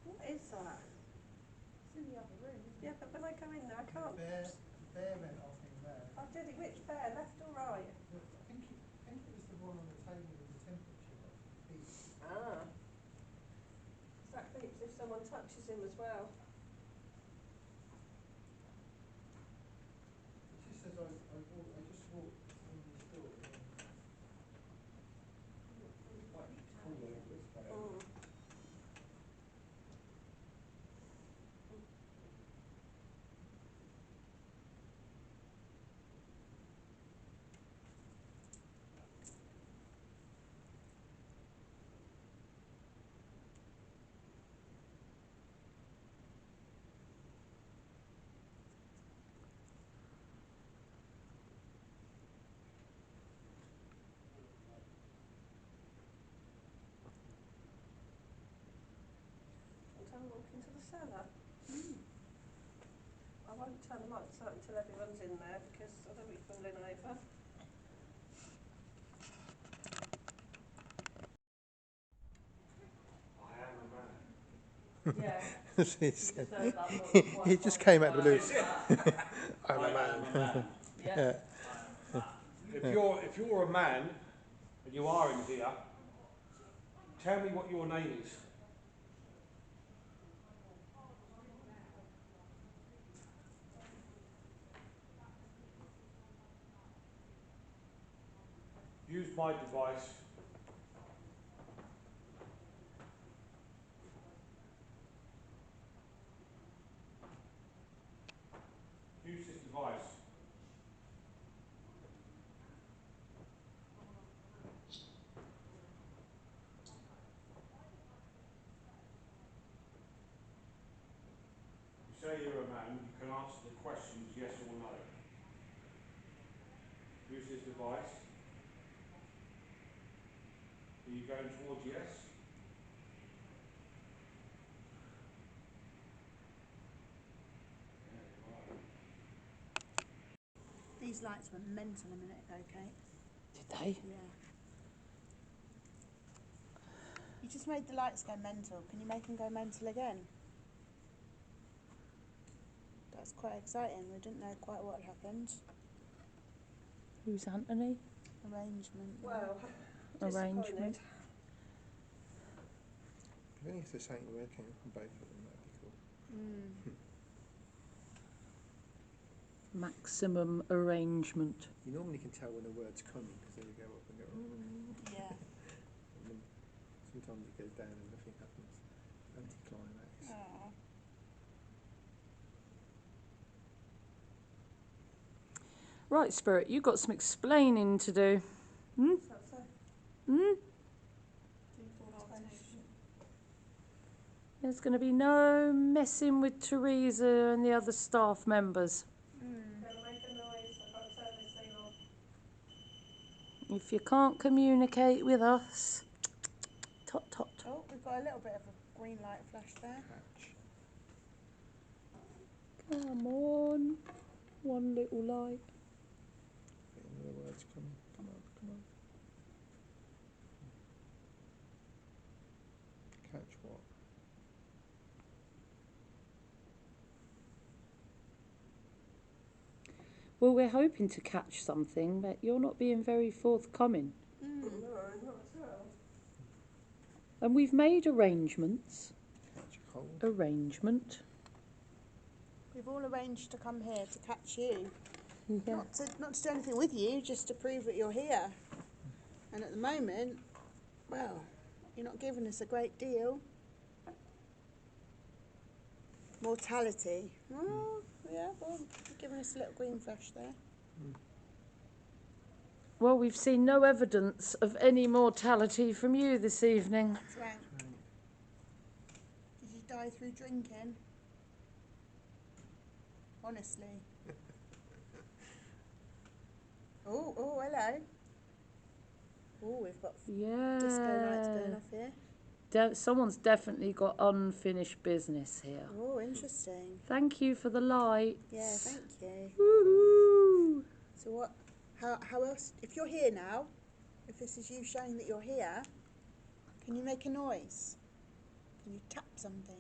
What is that? It's in the other room, isn't Yeah, but when I go in there, I can't. The bear went off in there. Oh, did he? Which bear? Left or right? I think it was the one on the table with the temperature beep. Ah. That beeps if someone touches him as well. It just says I just walked in this door. Quite cool walk into the cellar. I won't turn the lights out until everyone's in there because I don't be falling over. Yeah. He just came out of the blue. I'm a man. Yeah. If you're a man and you are in here, tell me what your name is. Use my device. Use this device. You say you're a man, you can answer the questions yes or no. Use this device. Are you going towards yes? These lights were mental a minute ago, Kate. Did they? Yeah. You just made the lights go mental. Can you make them go mental again? That's quite exciting. We didn't know quite what happened. Who's Anthony? Arrangement. Well, Arrangement. I think if there's something working on both of them, that'd be cool. Maximum arrangement. You normally can tell when a word's coming because then you go up and go, ooh. Yeah. And then sometimes it goes down and nothing happens. Anticlimax. Aww. Right, Spirit, you've got some explaining to do. Hmm? Hmm? There's going to be no messing with Teresa and the other staff members. If you can't communicate with us, tot tot. Oh, we've got a little bit of a green light flash there. Come on. One little light. Another word's coming. Come on, come on. Catch what? Well, we're hoping to catch something, but you're not being very forthcoming. No, not at all. And we've made arrangements. Catch a cold. Arrangement. We've all arranged to come here to catch you. Yeah. Not to do anything with you, just to prove that you're here. And at the moment, well, you're not giving us a great deal. Mortality. Oh, yeah, well, you're giving us a little green flash there. Well, we've seen no evidence of any mortality from you this evening. That's right. Did you die through drinking? Honestly. Oh, hello. Oh, we've got disco lights going off here. Someone's definitely got unfinished business here. Oh, interesting. Thank you for the lights. Yeah, thank you. Woo-hoo. So what? How else? If you're here now, if this is you showing that you're here, can you make a noise? Can you tap something?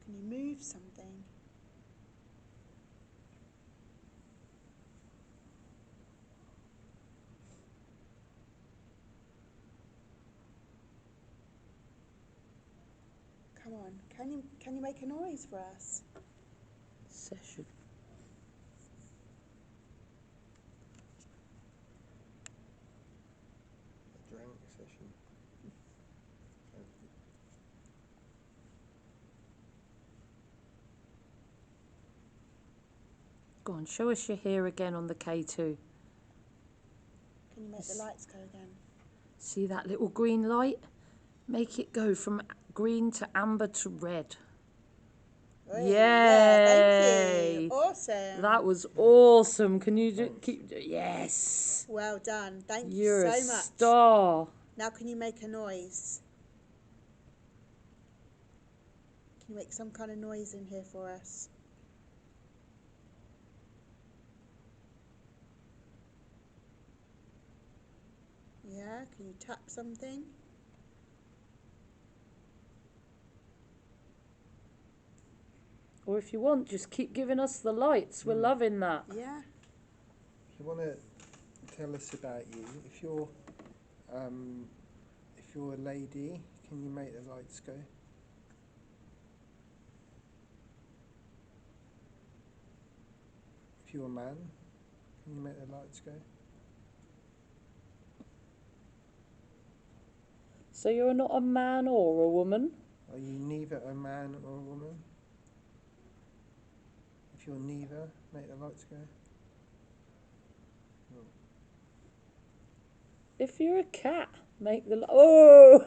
Can you move something? Come on, can you make a noise for us? Session. A drank session. Go on, show us your hair again on the K2. Can you make the lights go again? See that little green light? Make it go from green to amber to red. Hey, Yay! Yeah, thank you. Awesome. That was awesome. Can you keep? Yes. Well done. Thank You're you so a much. star. Now can you make a noise? Can you make some kind of noise in here for us? Yeah, can you tap something? Or if you want, just keep giving us the lights. We're loving that. Yeah. If you want to tell us about you, if you're a lady, can you make the lights go? If you're a man, can you make the lights go? So you're not a man or a woman? Are you neither a man or a woman? If you're neither, make the lights go. Oh. If you're a cat, make the oh.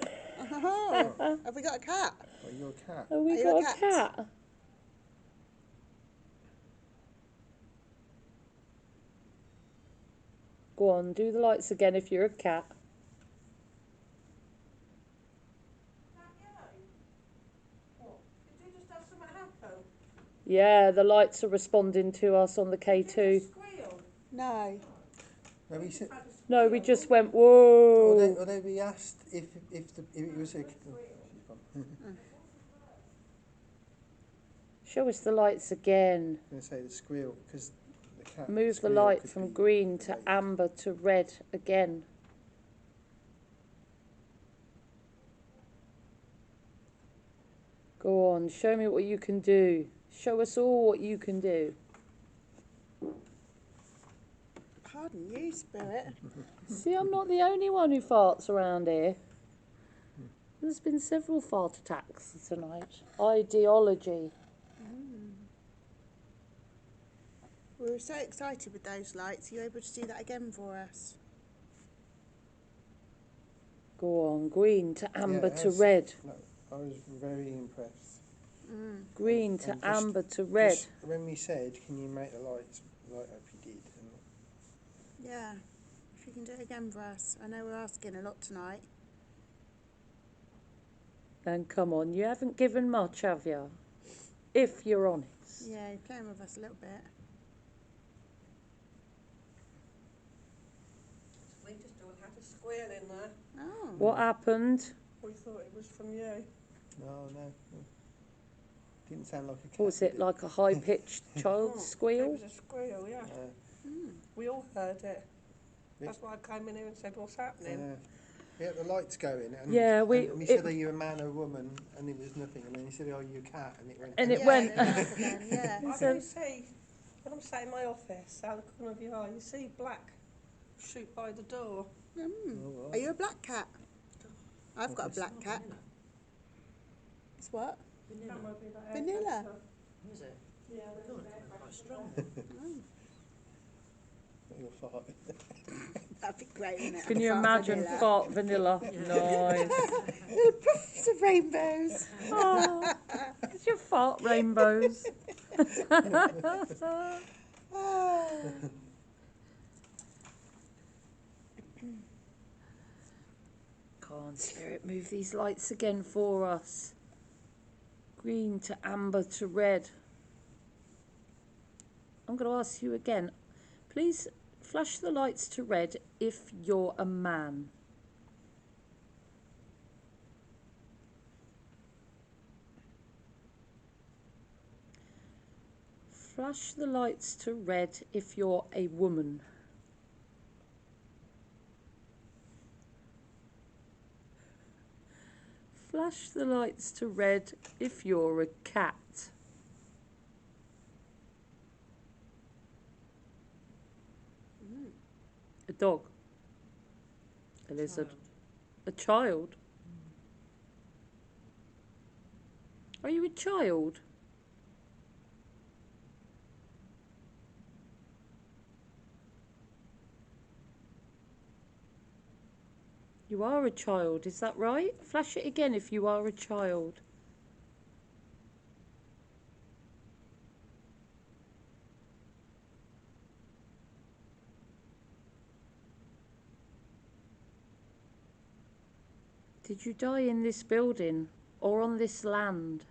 Oh, have we got a cat? Are you a cat? Have we Are you got a a cat? cat? Go on, do the lights again if you're a cat. Did you just have something happen? Yeah, the lights are responding to us on the K2. Squeal. No. No, we said. No, we just went whoa. Although we asked if it was a. Show us the lights again. I'm going to say the squeal because the cat. Move the light from green to amber to red again. Go on, show me what you can do. Show us all what you can do. Pardon you, Spirit. See, I'm not the only one who farts around here. There's been several fart attacks tonight. Ideology. We were so excited with those lights. Are you able to do that again for us? Go on, green to amber to has- red. No, I was very impressed. Green to And just- amber to red. Just when we said, can you make the lights light up, you did. And Yeah. If you can do it again for us. I know we're asking a lot tonight. And come on, you haven't given much, have you? If you're honest. Yeah, you're playing with us a little bit. We just all had a squeal in there. Oh. What happened? We thought it was from you. no. Didn't sound like a cat. Was it like a high-pitched child It squeal? was a squeal, yeah. We all heard it. That's why I came in here and said, what's happening? Yeah, the lights going. And, Yeah, and we said, are you a man or a woman? And it was nothing. And then he said, are you a cat? And it went. And it Yeah, went. then up again, yeah. I can see, when I'm sat in my office, out the corner of your eye, you see black shoot by the door. Are you a black cat? I've got a black cat. It's what? That might be that air Vanilla. pressure. Is it? Yeah, there's God, an air quite pressure strong. there. Your fart. That'd be great, wouldn't it? Can you Fart imagine vanilla. fart vanilla? Nice. Puffs of rainbows. Oh, it's your fart rainbows. Come on, Spirit, move these lights again for us. Green to amber to red. I'm going to ask you again. Please flash the lights to red if you're a man. Flash the lights to red if you're a woman. Flash the lights to red if you're a cat. A dog. A lizard. A child. Are you a child? You are a child, is that right? Flash it again if you are a child. Did you die in this building or on this land?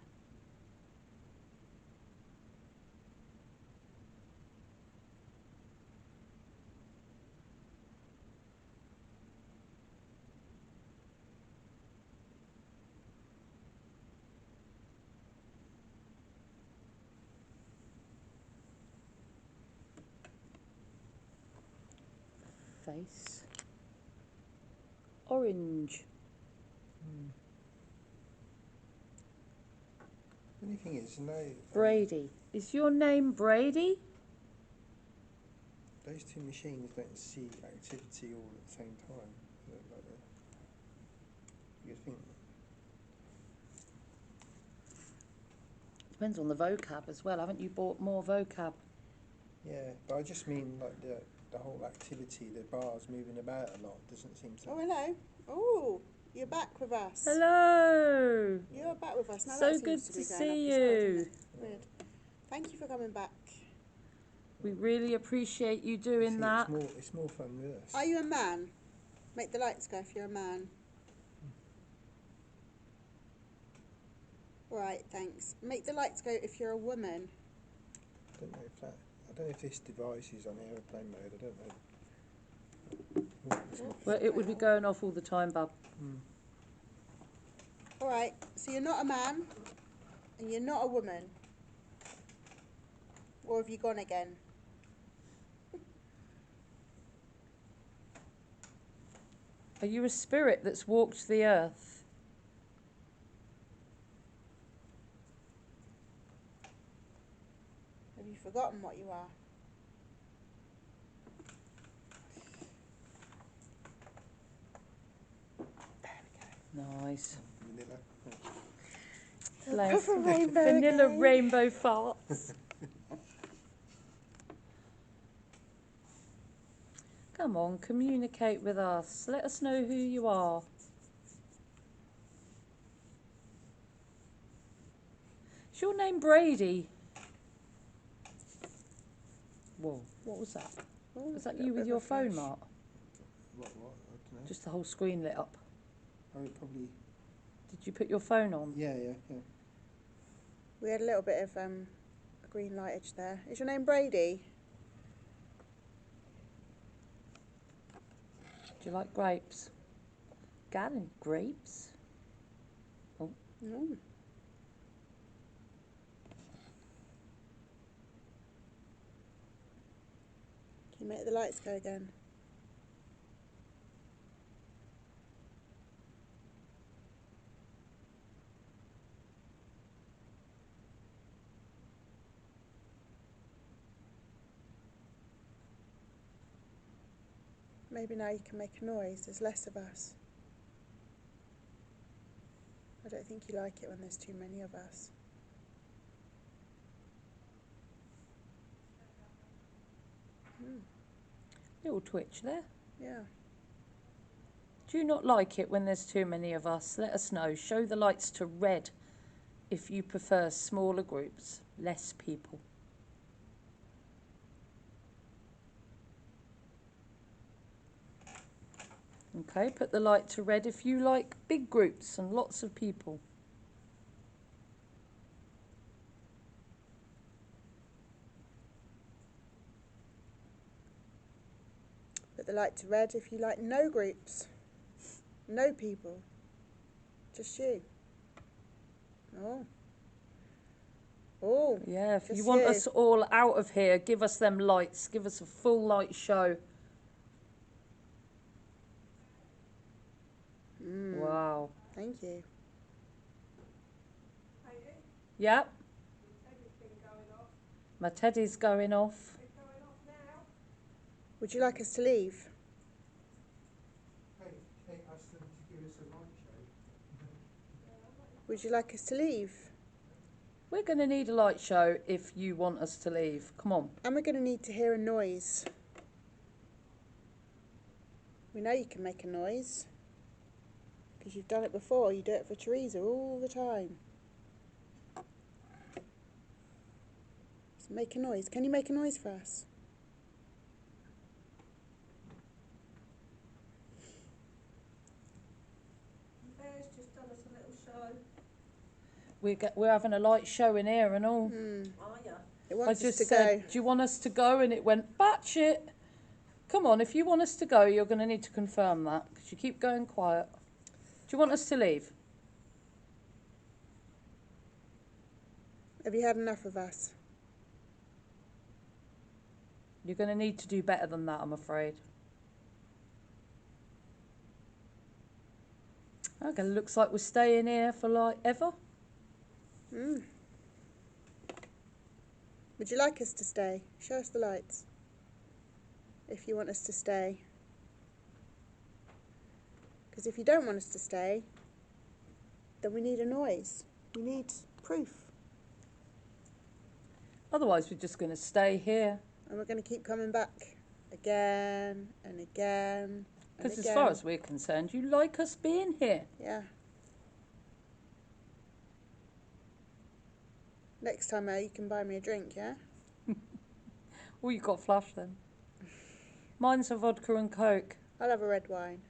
face. Orange. The only thing is, no. Brady. Is your name Brady? Those two machines don't see activity all at the same time. You think? Depends on the vocab as well. Haven't you bought more vocab? Yeah, but I just mean like the whole activity, the bars moving about a lot doesn't seem to. Oh, hello. Oh, you're back with us. Hello. You're back with us. Now So that good seems to to be going see up as well, you. doesn't it? Weird. Thank you for coming back. We really appreciate you doing that. It's more fun with us. Are you a man? Make the lights go if you're a man. Right, thanks. Make the lights go if you're a woman. I don't know if this device is on aeroplane mode. I don't know. Well, it would be going off all the time, bub. Alright, so you're not a man and you're not a woman. Or have you gone again? Are you a spirit that's walked the earth? Have you forgotten what you are? Nice. Vanilla. Like Rainbow vanilla again. rainbow farts. Come on, communicate with us. Let us know who you are. Is your name Brady? Whoa, what was that? Oh, Was that a you little with bit your of a phone, flash. Mark? What? I don't know. Just the whole screen lit up. Oh, probably. Did you put your phone on? Yeah. We had a little bit of a green lightage there. Is your name Brady? Do you like grapes? Got any grapes? Oh. No. Can you make the lights go again? Maybe now you can make a noise. There's less of us. I don't think you like it when there's too many of us. Little twitch there. Yeah. Do you not like it when there's too many of us? Let us know. Show the lights to red if you prefer smaller groups, less people. Okay, put the light to red if you like big groups and lots of people. Put the light to red if you like no groups, no people, just you. Oh. Oh. Yeah, if you just want us all out of here, give us them lights. Give us a full light show. Wow. Thank you. Yep. My teddy's going off. Would you like us to leave? Hey, ask them to give us a light show. Would you like us to leave? We're going to need a light show if you want us to leave. Come on. And we're going to need to hear a noise. We know you can make a noise. Because you've done it before. You do it for Teresa all the time. So make a noise. Can you make a noise for us? Bear's just done us a little show. We're having a light show in here and all. Are ya? It I wants us just to said, go. do you want us to go? And it went, batshit. Come on, if you want us to go, you're going to need to confirm that. Because you keep going quiet. Do you want us to leave? Have you had enough of us? You're going to need to do better than that, I'm afraid. Okay, looks like we're staying here for like ever. Mm. Would you like us to stay? Show us the lights. If you want us to stay. Because if you don't want us to stay, then we need a noise. We need proof. Otherwise, we're just going to stay here. And we're going to keep coming back again and again. Because as far as we're concerned, you like us being here. Yeah. Next time out, you can buy me a drink, yeah? Oh, you got flash then. Mine's a vodka and coke. I'll have a red wine.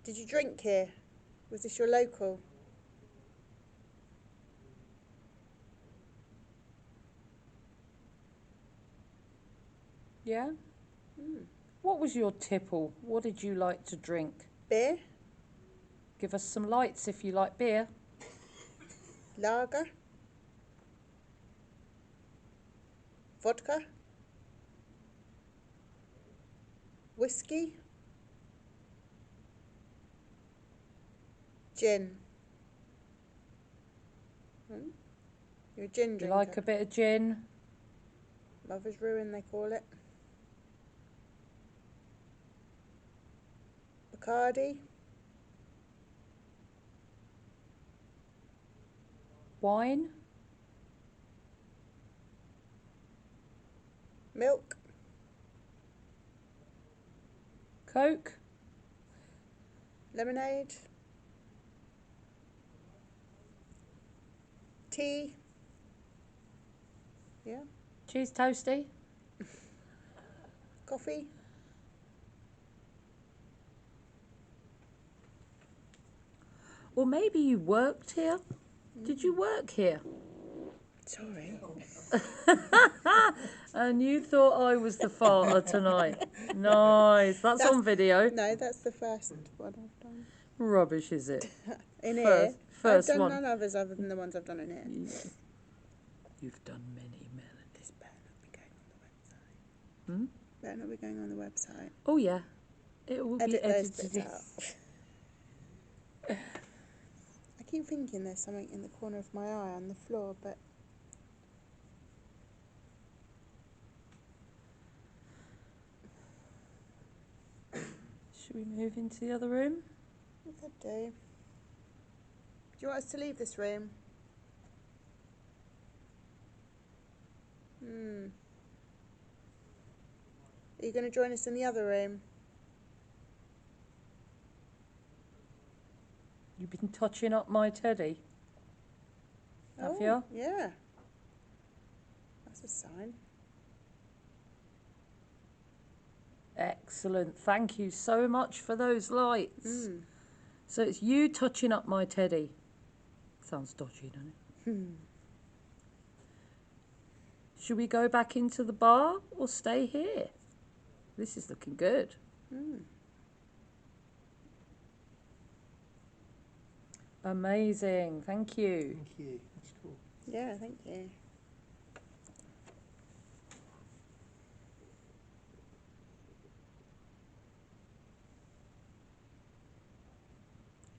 Did you drink here? Was this your local? Yeah? What was your tipple? What did you like to drink? Beer. Give us some lights if you like beer. Lager. Vodka. Whiskey. Gin. You're a gin You drinker. like a bit of gin? Lover's Ruin, they call it. Bacardi. Wine? Milk. Coke? Lemonade. Tea. Yeah. Cheese toasty? Coffee. Or maybe you worked here? Did you work here? Sorry. And you thought I was the farter tonight. Nice. That's on video. No, that's the first one I've done. Rubbish, is it? In here. First I've done one. none others other than the ones I've done in here. You've done many, Melanie. This better not be going on the website. Better not be going on the website. Oh, yeah. It will be Edit those edited. bits out. I keep thinking there's something in the corner of my eye on the floor, but Should we move into the other room? we could do. Do you want us to leave this room? Are you going to join us in the other room? You've been touching up my teddy. Have you? Yeah. That's a sign. Excellent. Thank you so much for those lights. So it's you touching up my teddy. Sounds dodgy, doesn't it? Should we go back into the bar or stay here? This is looking good. Amazing. Thank you. Thank you. That's cool. Yeah, thank you.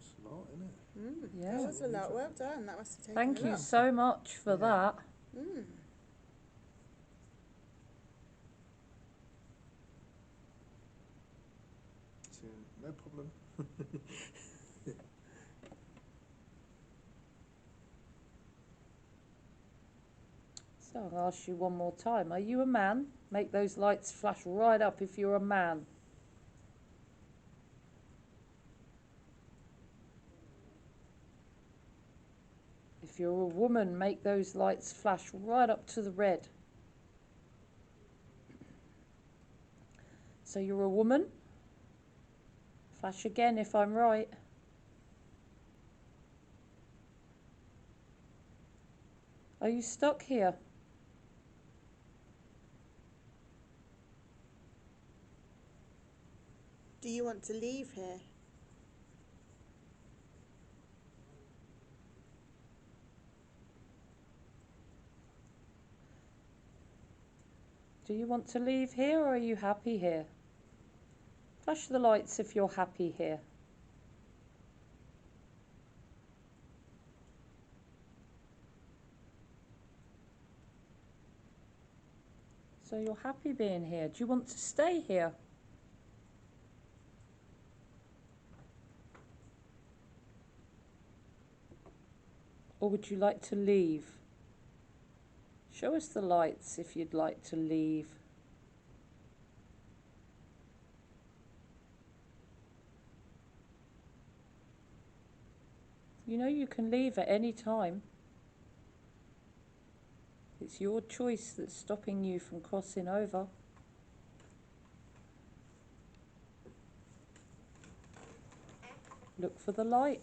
It's a lot, isn't it? Yeah. That was a lot. Well done. That must have taken Thank a you lot. so much for that. So, no problem. So I'll ask you one more time. Are you a man? Make those lights flash right up if you're a man. If you're a woman, make those lights flash right up to the red. So you're a woman? Flash again if I'm right. Are you stuck here? Do you want to leave here? Do you want to leave here or are you happy here? Flash the lights if you're happy here. So you're happy being here. Do you want to stay here? Or would you like to leave? Show us the lights if you'd like to leave. You know you can leave at any time. It's your choice that's stopping you from crossing over. Look for the light.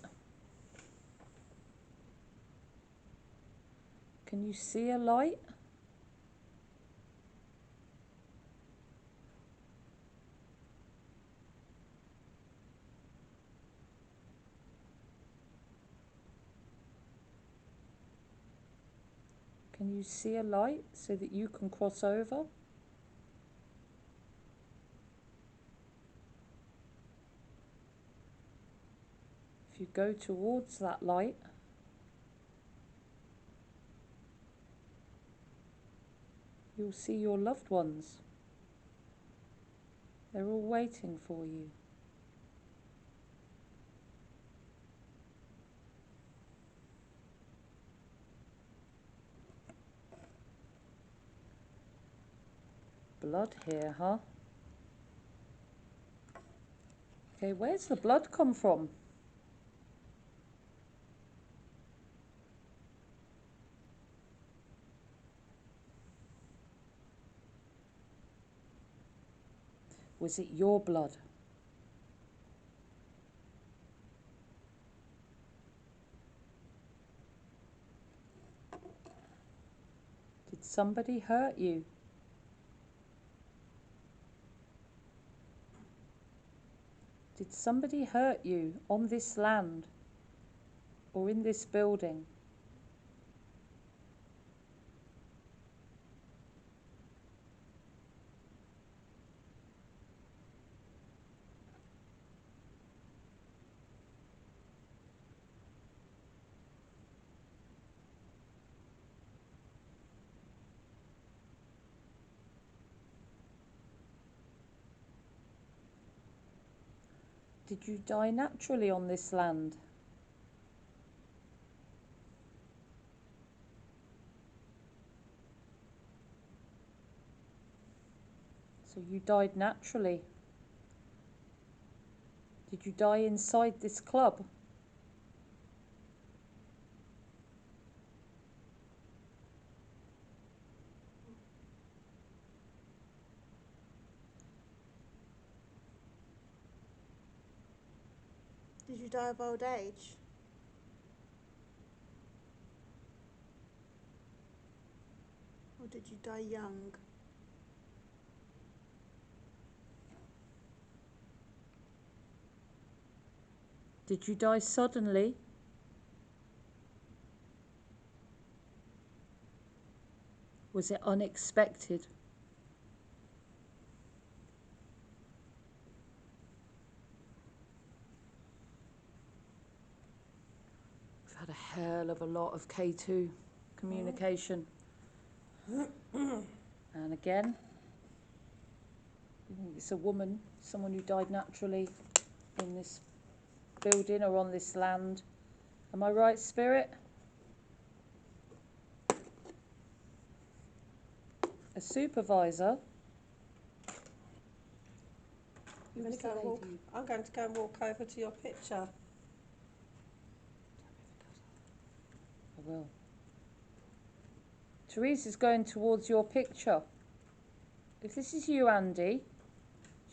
Can you see a light? Can you see a light so that you can cross over? If you go towards that light, you'll see your loved ones. They're all waiting for you. Blood here, huh? Okay, where's the blood come from? Was it your blood? Did somebody hurt you? Did somebody hurt you on this land or in this building? Did you die naturally on this land? So you died naturally. Did you die inside this club? Did you die of old age? Or did you die young? Did you die suddenly? Was it unexpected? We've had a hell of a lot of K2 communication. And again, it's a woman, someone who died naturally in this building or on this land. Am I right, Spirit? A supervisor? I'm going to go and walk over to your picture. I will. Teresa's going towards your picture. If this is you, Andy,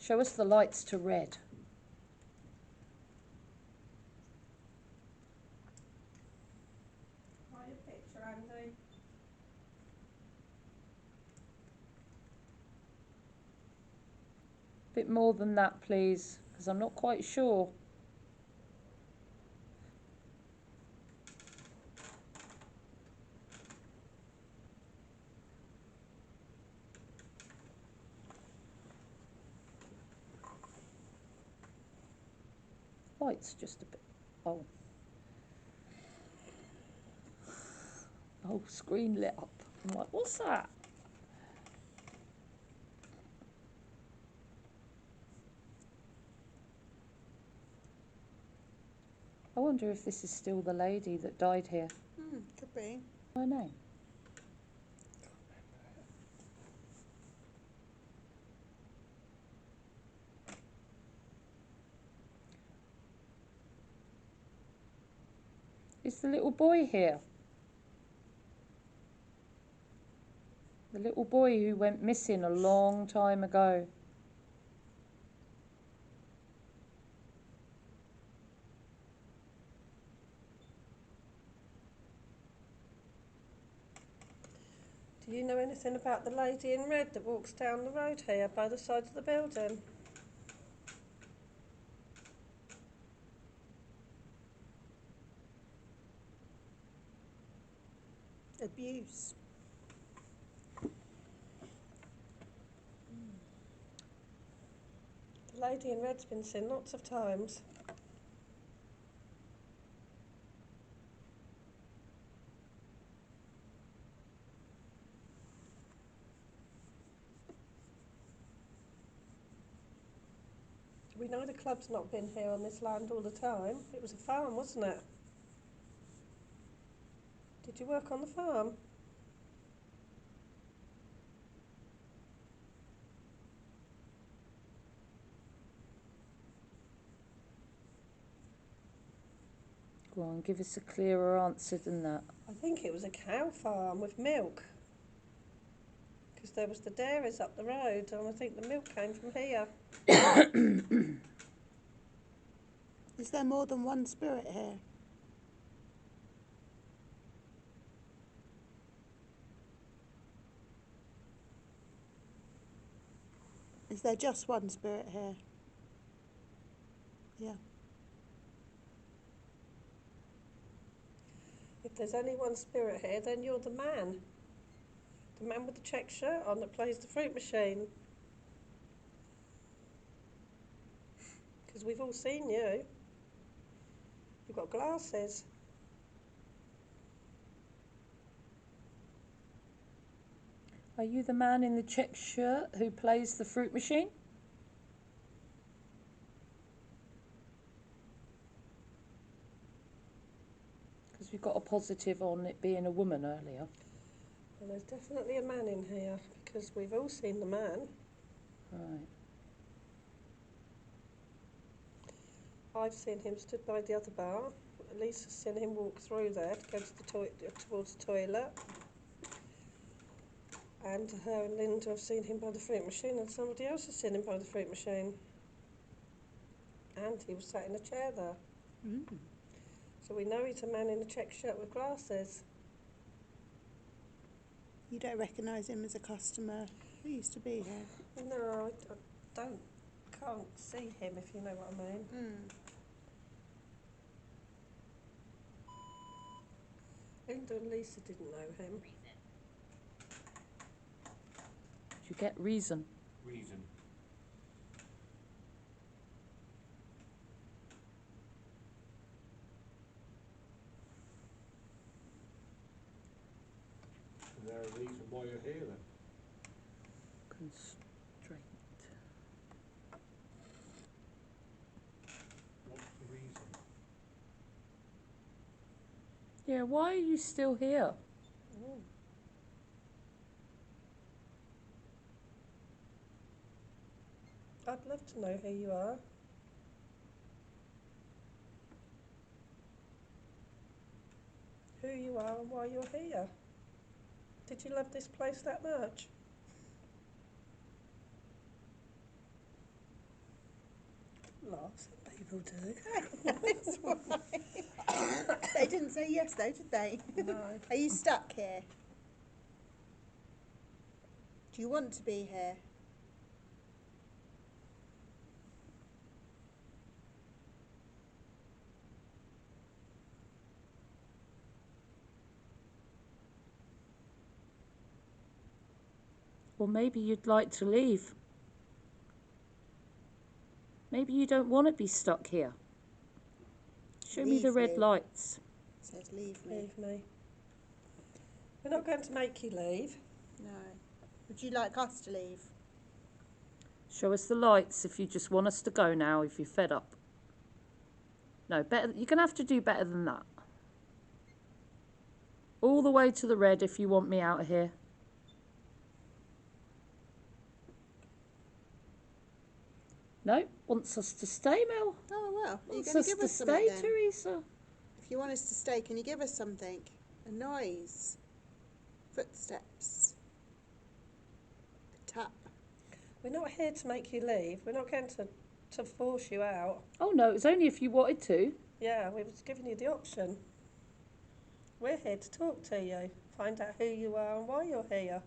show us the lights to red. Try your picture, Andy. Bit more than that, please, because I'm not quite sure. Light's just a bit. Oh. The whole screen lit up. I'm like, what's that? I wonder if this is still the lady that died here. Could be. Her name? Is the little boy here? The little boy who went missing a long time ago. Do you know anything about the lady in red that walks down the road here by the side of the building? Abuse. The lady in red's been seen lots of times. We know the club's not been here on this land all the time. It was a farm, wasn't it? Did you work on the farm? Go on, give us a clearer answer than that. I think it was a cow farm with milk. Because there was the dairies up the road, and I think the milk came from here. Is there more than one spirit here? Is there just one spirit here? Yeah. If there's only one spirit here, then you're the man. The man with the check shirt on that plays the fruit machine. Because we've all seen you. You've got glasses. Are you the man in the check shirt who plays the fruit machine? Because we got a positive on it being a woman earlier. Well, there's definitely a man in here, because we've all seen the man. Right. I've seen him stood by the other bar. Lisa's seen him walk through there to go to the towards the toilet. And her and Linda have seen him by the fruit machine, and somebody else has seen him by the fruit machine. And he was sat in a chair there. So we know he's a man in a check shirt with glasses. You don't recognise him as a customer who used to be here? No, can't see him, if you know what I mean. Linda and Lisa didn't know him. Did you get reason? Reason. Is there a reason why you're here then? Constraint. What's the reason? Yeah, why are you still here? I'd love to know who you are. Who you are and why you're here. Did you love this place that much? Lots of people do. It's fine. They didn't say yes though, did they? No. Are you stuck here? Do you want to be here? Or maybe you'd like to leave. Maybe you don't want to be stuck here. Show me the red you. lights. It says leave me. Leave me. We're not going to make you leave. No. Would you like us to leave? Show us the lights if you just want us to go now, if you're fed up. No, better. You're going to have to do better than that. All the way to the red if you want me out of here. No, wants us to stay, Mel. Oh, well. Are you Wants going us to give to us something stay, then? Teresa. If you want us to stay, can you give us something? A noise? Footsteps? A tap? We're not here to make you leave. We're not going to force you out. Oh no, it was only if you wanted to. Yeah, we was giving you the option. We're here to talk to you, find out who you are and why you're here.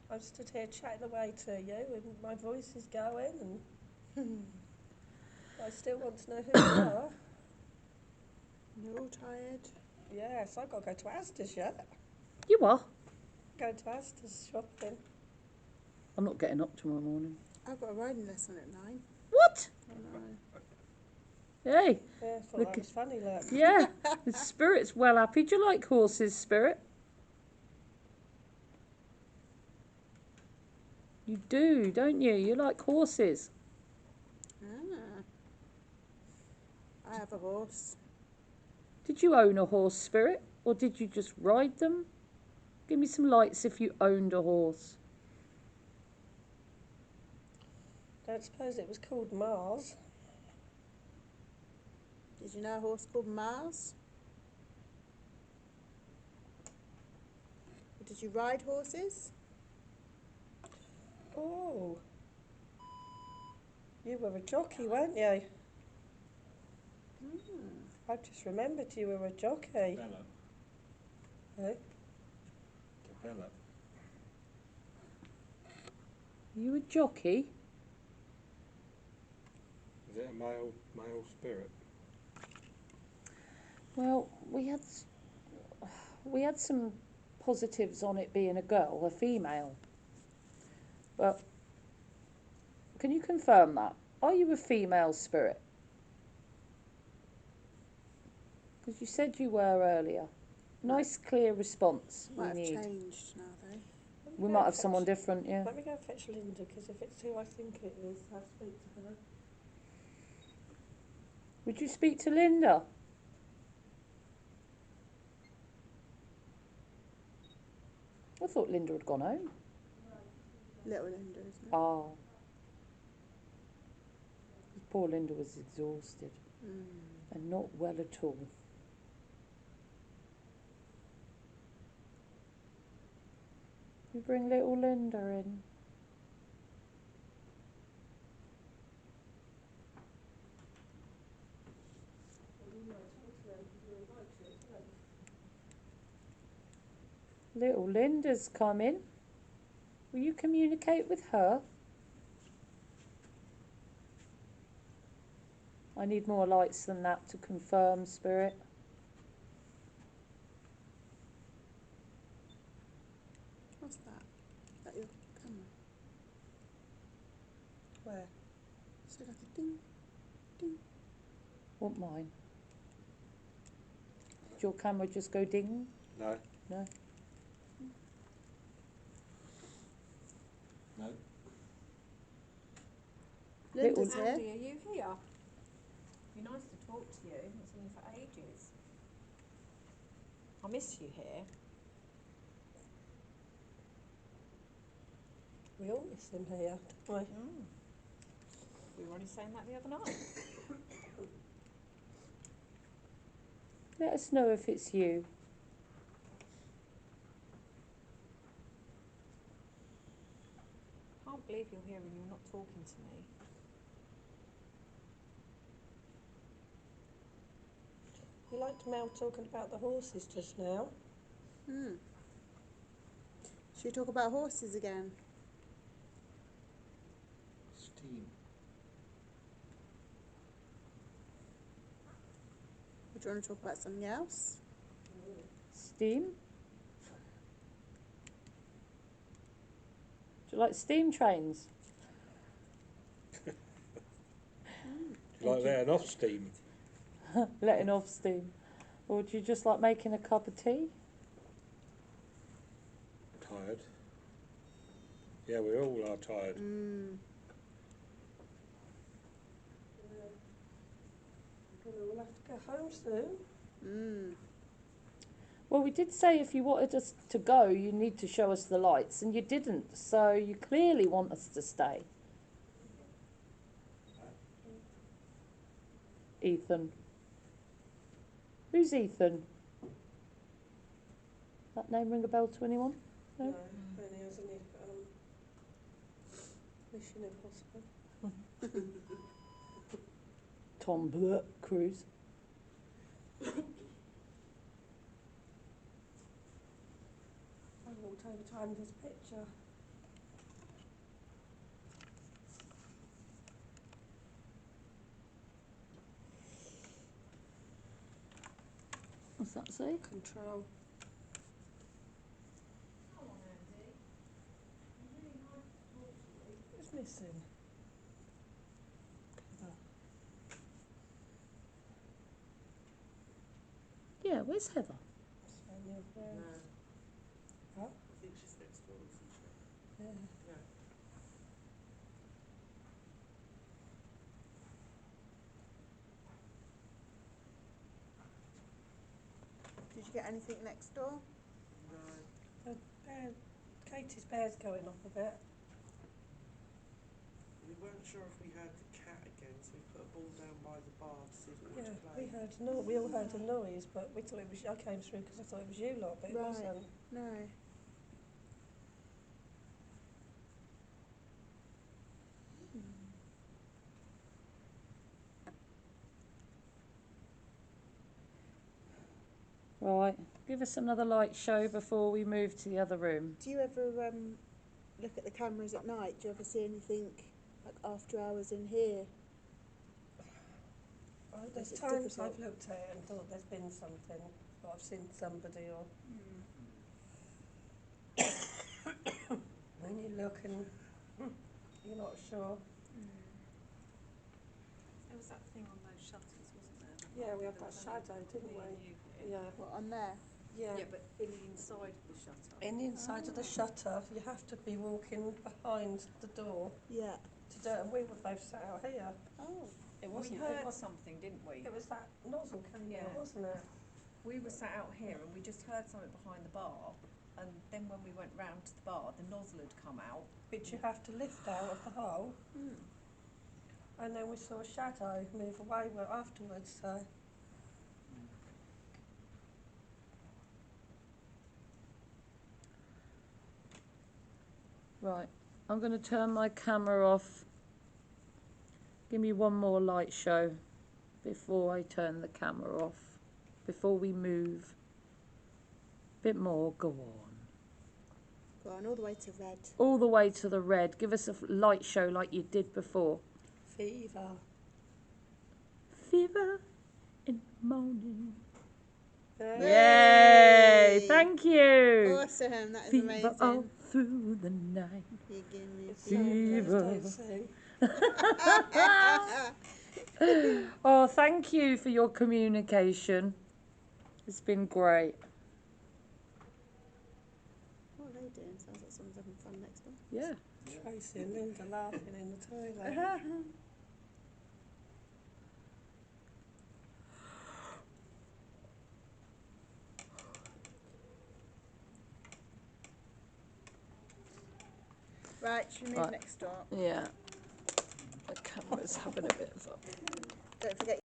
I'm stood here chatting away to you and my voice is going and I still want to know who you are. You're all tired? Yes, I've got to go to Asda's yet. You are? Go to Asda's shopping. I'm not getting up tomorrow morning. I've got a riding lesson at 9. What? I know. Hey. Yeah, I thought Look that was funny, look. Yeah, the Spirit's well happy. Do you like horses, Spirit? You do, don't you? You like horses. Ah. I have a horse. Did you own a horse, Spirit? Or did you just ride them? Give me some lights if you owned a horse. Don't suppose it was called Mars. Did you know a horse called Mars? Or did you ride horses? Oh. You were a jockey, weren't you? I've just remembered you were a jockey. Bella. Oh. Bella. You a jockey? Is it a male spirit? Well, we had some positives on it being a girl, a female. But can you confirm that? Are you a female spirit? Because you said you were earlier. Nice, clear response we Might have need. changed now, though. We might have someone different, yeah. Let me go and fetch Linda, because if it's who I think it is, I'll speak to her. Would you speak to Linda? I thought Linda had gone home. Little Linda, isn't it? Oh. Poor Linda was exhausted and not well at all. You bring little Linda in. Little Linda's coming. Will you communicate with her? I need more lights than that to confirm, Spirit. What's that? Is that your camera? Where? So like a ding, ding. Want mine? Did your camera just go ding? No. No? No. Linda's here. Andy, are you here? Be nice to talk to you. I haven't seen you for ages. I miss you here. We all miss him here, don't we? We were only saying that the other night. Let us know if it's you. Can't believe you're here and you're not talking to me. You liked Mel talking about the horses just now. Should we talk about horses again? Steam. Would you want to talk about something else? Steam? Do you like steam trains? Do you like letting off steam? Letting off steam. Or do you just like making a cup of tea? Tired. Yeah, we all are tired. We'll have to go home soon. Well, we did say if you wanted us to go, you need to show us the lights, and you didn't. So you clearly want us to stay. Ethan. Who's Ethan? That name ring a bell to anyone? No? No, only has any Mission Impossible. Tom Cruise. I walked over to Andy's picture. What's that say? Control. What's missing? Yeah, where's Heather? Huh? I think she's next door, isn't she? Yeah. Yeah. Did you get anything next door? No. Katie's bear's going off a bit. We weren't sure if we heard the cat again, so we put a ball down by the bar to see if it Yeah, would play. we all heard a noise, but we thought it was. I came through because I thought it was you lot, but it wasn't. No. Right, give us another light show before we move to the other room. Do you ever look at the cameras at night? Do you ever see anything like after hours in here? There's times I've looked at it and thought there's been something, or I've seen somebody, or when you look and you're not sure. There was that thing on those shutters, wasn't there? Yeah, we had that shadow, didn't we? Yeah. What, on there? Yeah. Yeah, but in the inside of the shutter. In the inside of the shutter, you have to be walking behind the door. Yeah. To do it, and we were both sat out here. Oh. It wasn't. We heard it was, something, didn't we? It was that nozzle came out, wasn't it? We were sat out here and we just heard something behind the bar, and then when we went round to the bar, the nozzle had come out. Which you have to lift out of the hole. And then we saw a shadow move away afterwards, so. Right, I'm going to turn my camera off. Give me one more light show before I turn the camera off. Before we move. Bit more, go on. Go on, all the way to red. All the way to the red. Give us a light show like you did before. Fever. Fever in the morning. Yay! Yay! Thank you. Awesome, that is Fever amazing. all through the night. You give me fever. fever. Oh, thank you for your communication. It's been great. What are they doing? Sounds like someone's having fun next door. Yeah. Tracy and Linda laughing in the toilet. Right, should we move next door? Yeah. The camera's having a bit of a... Don't forget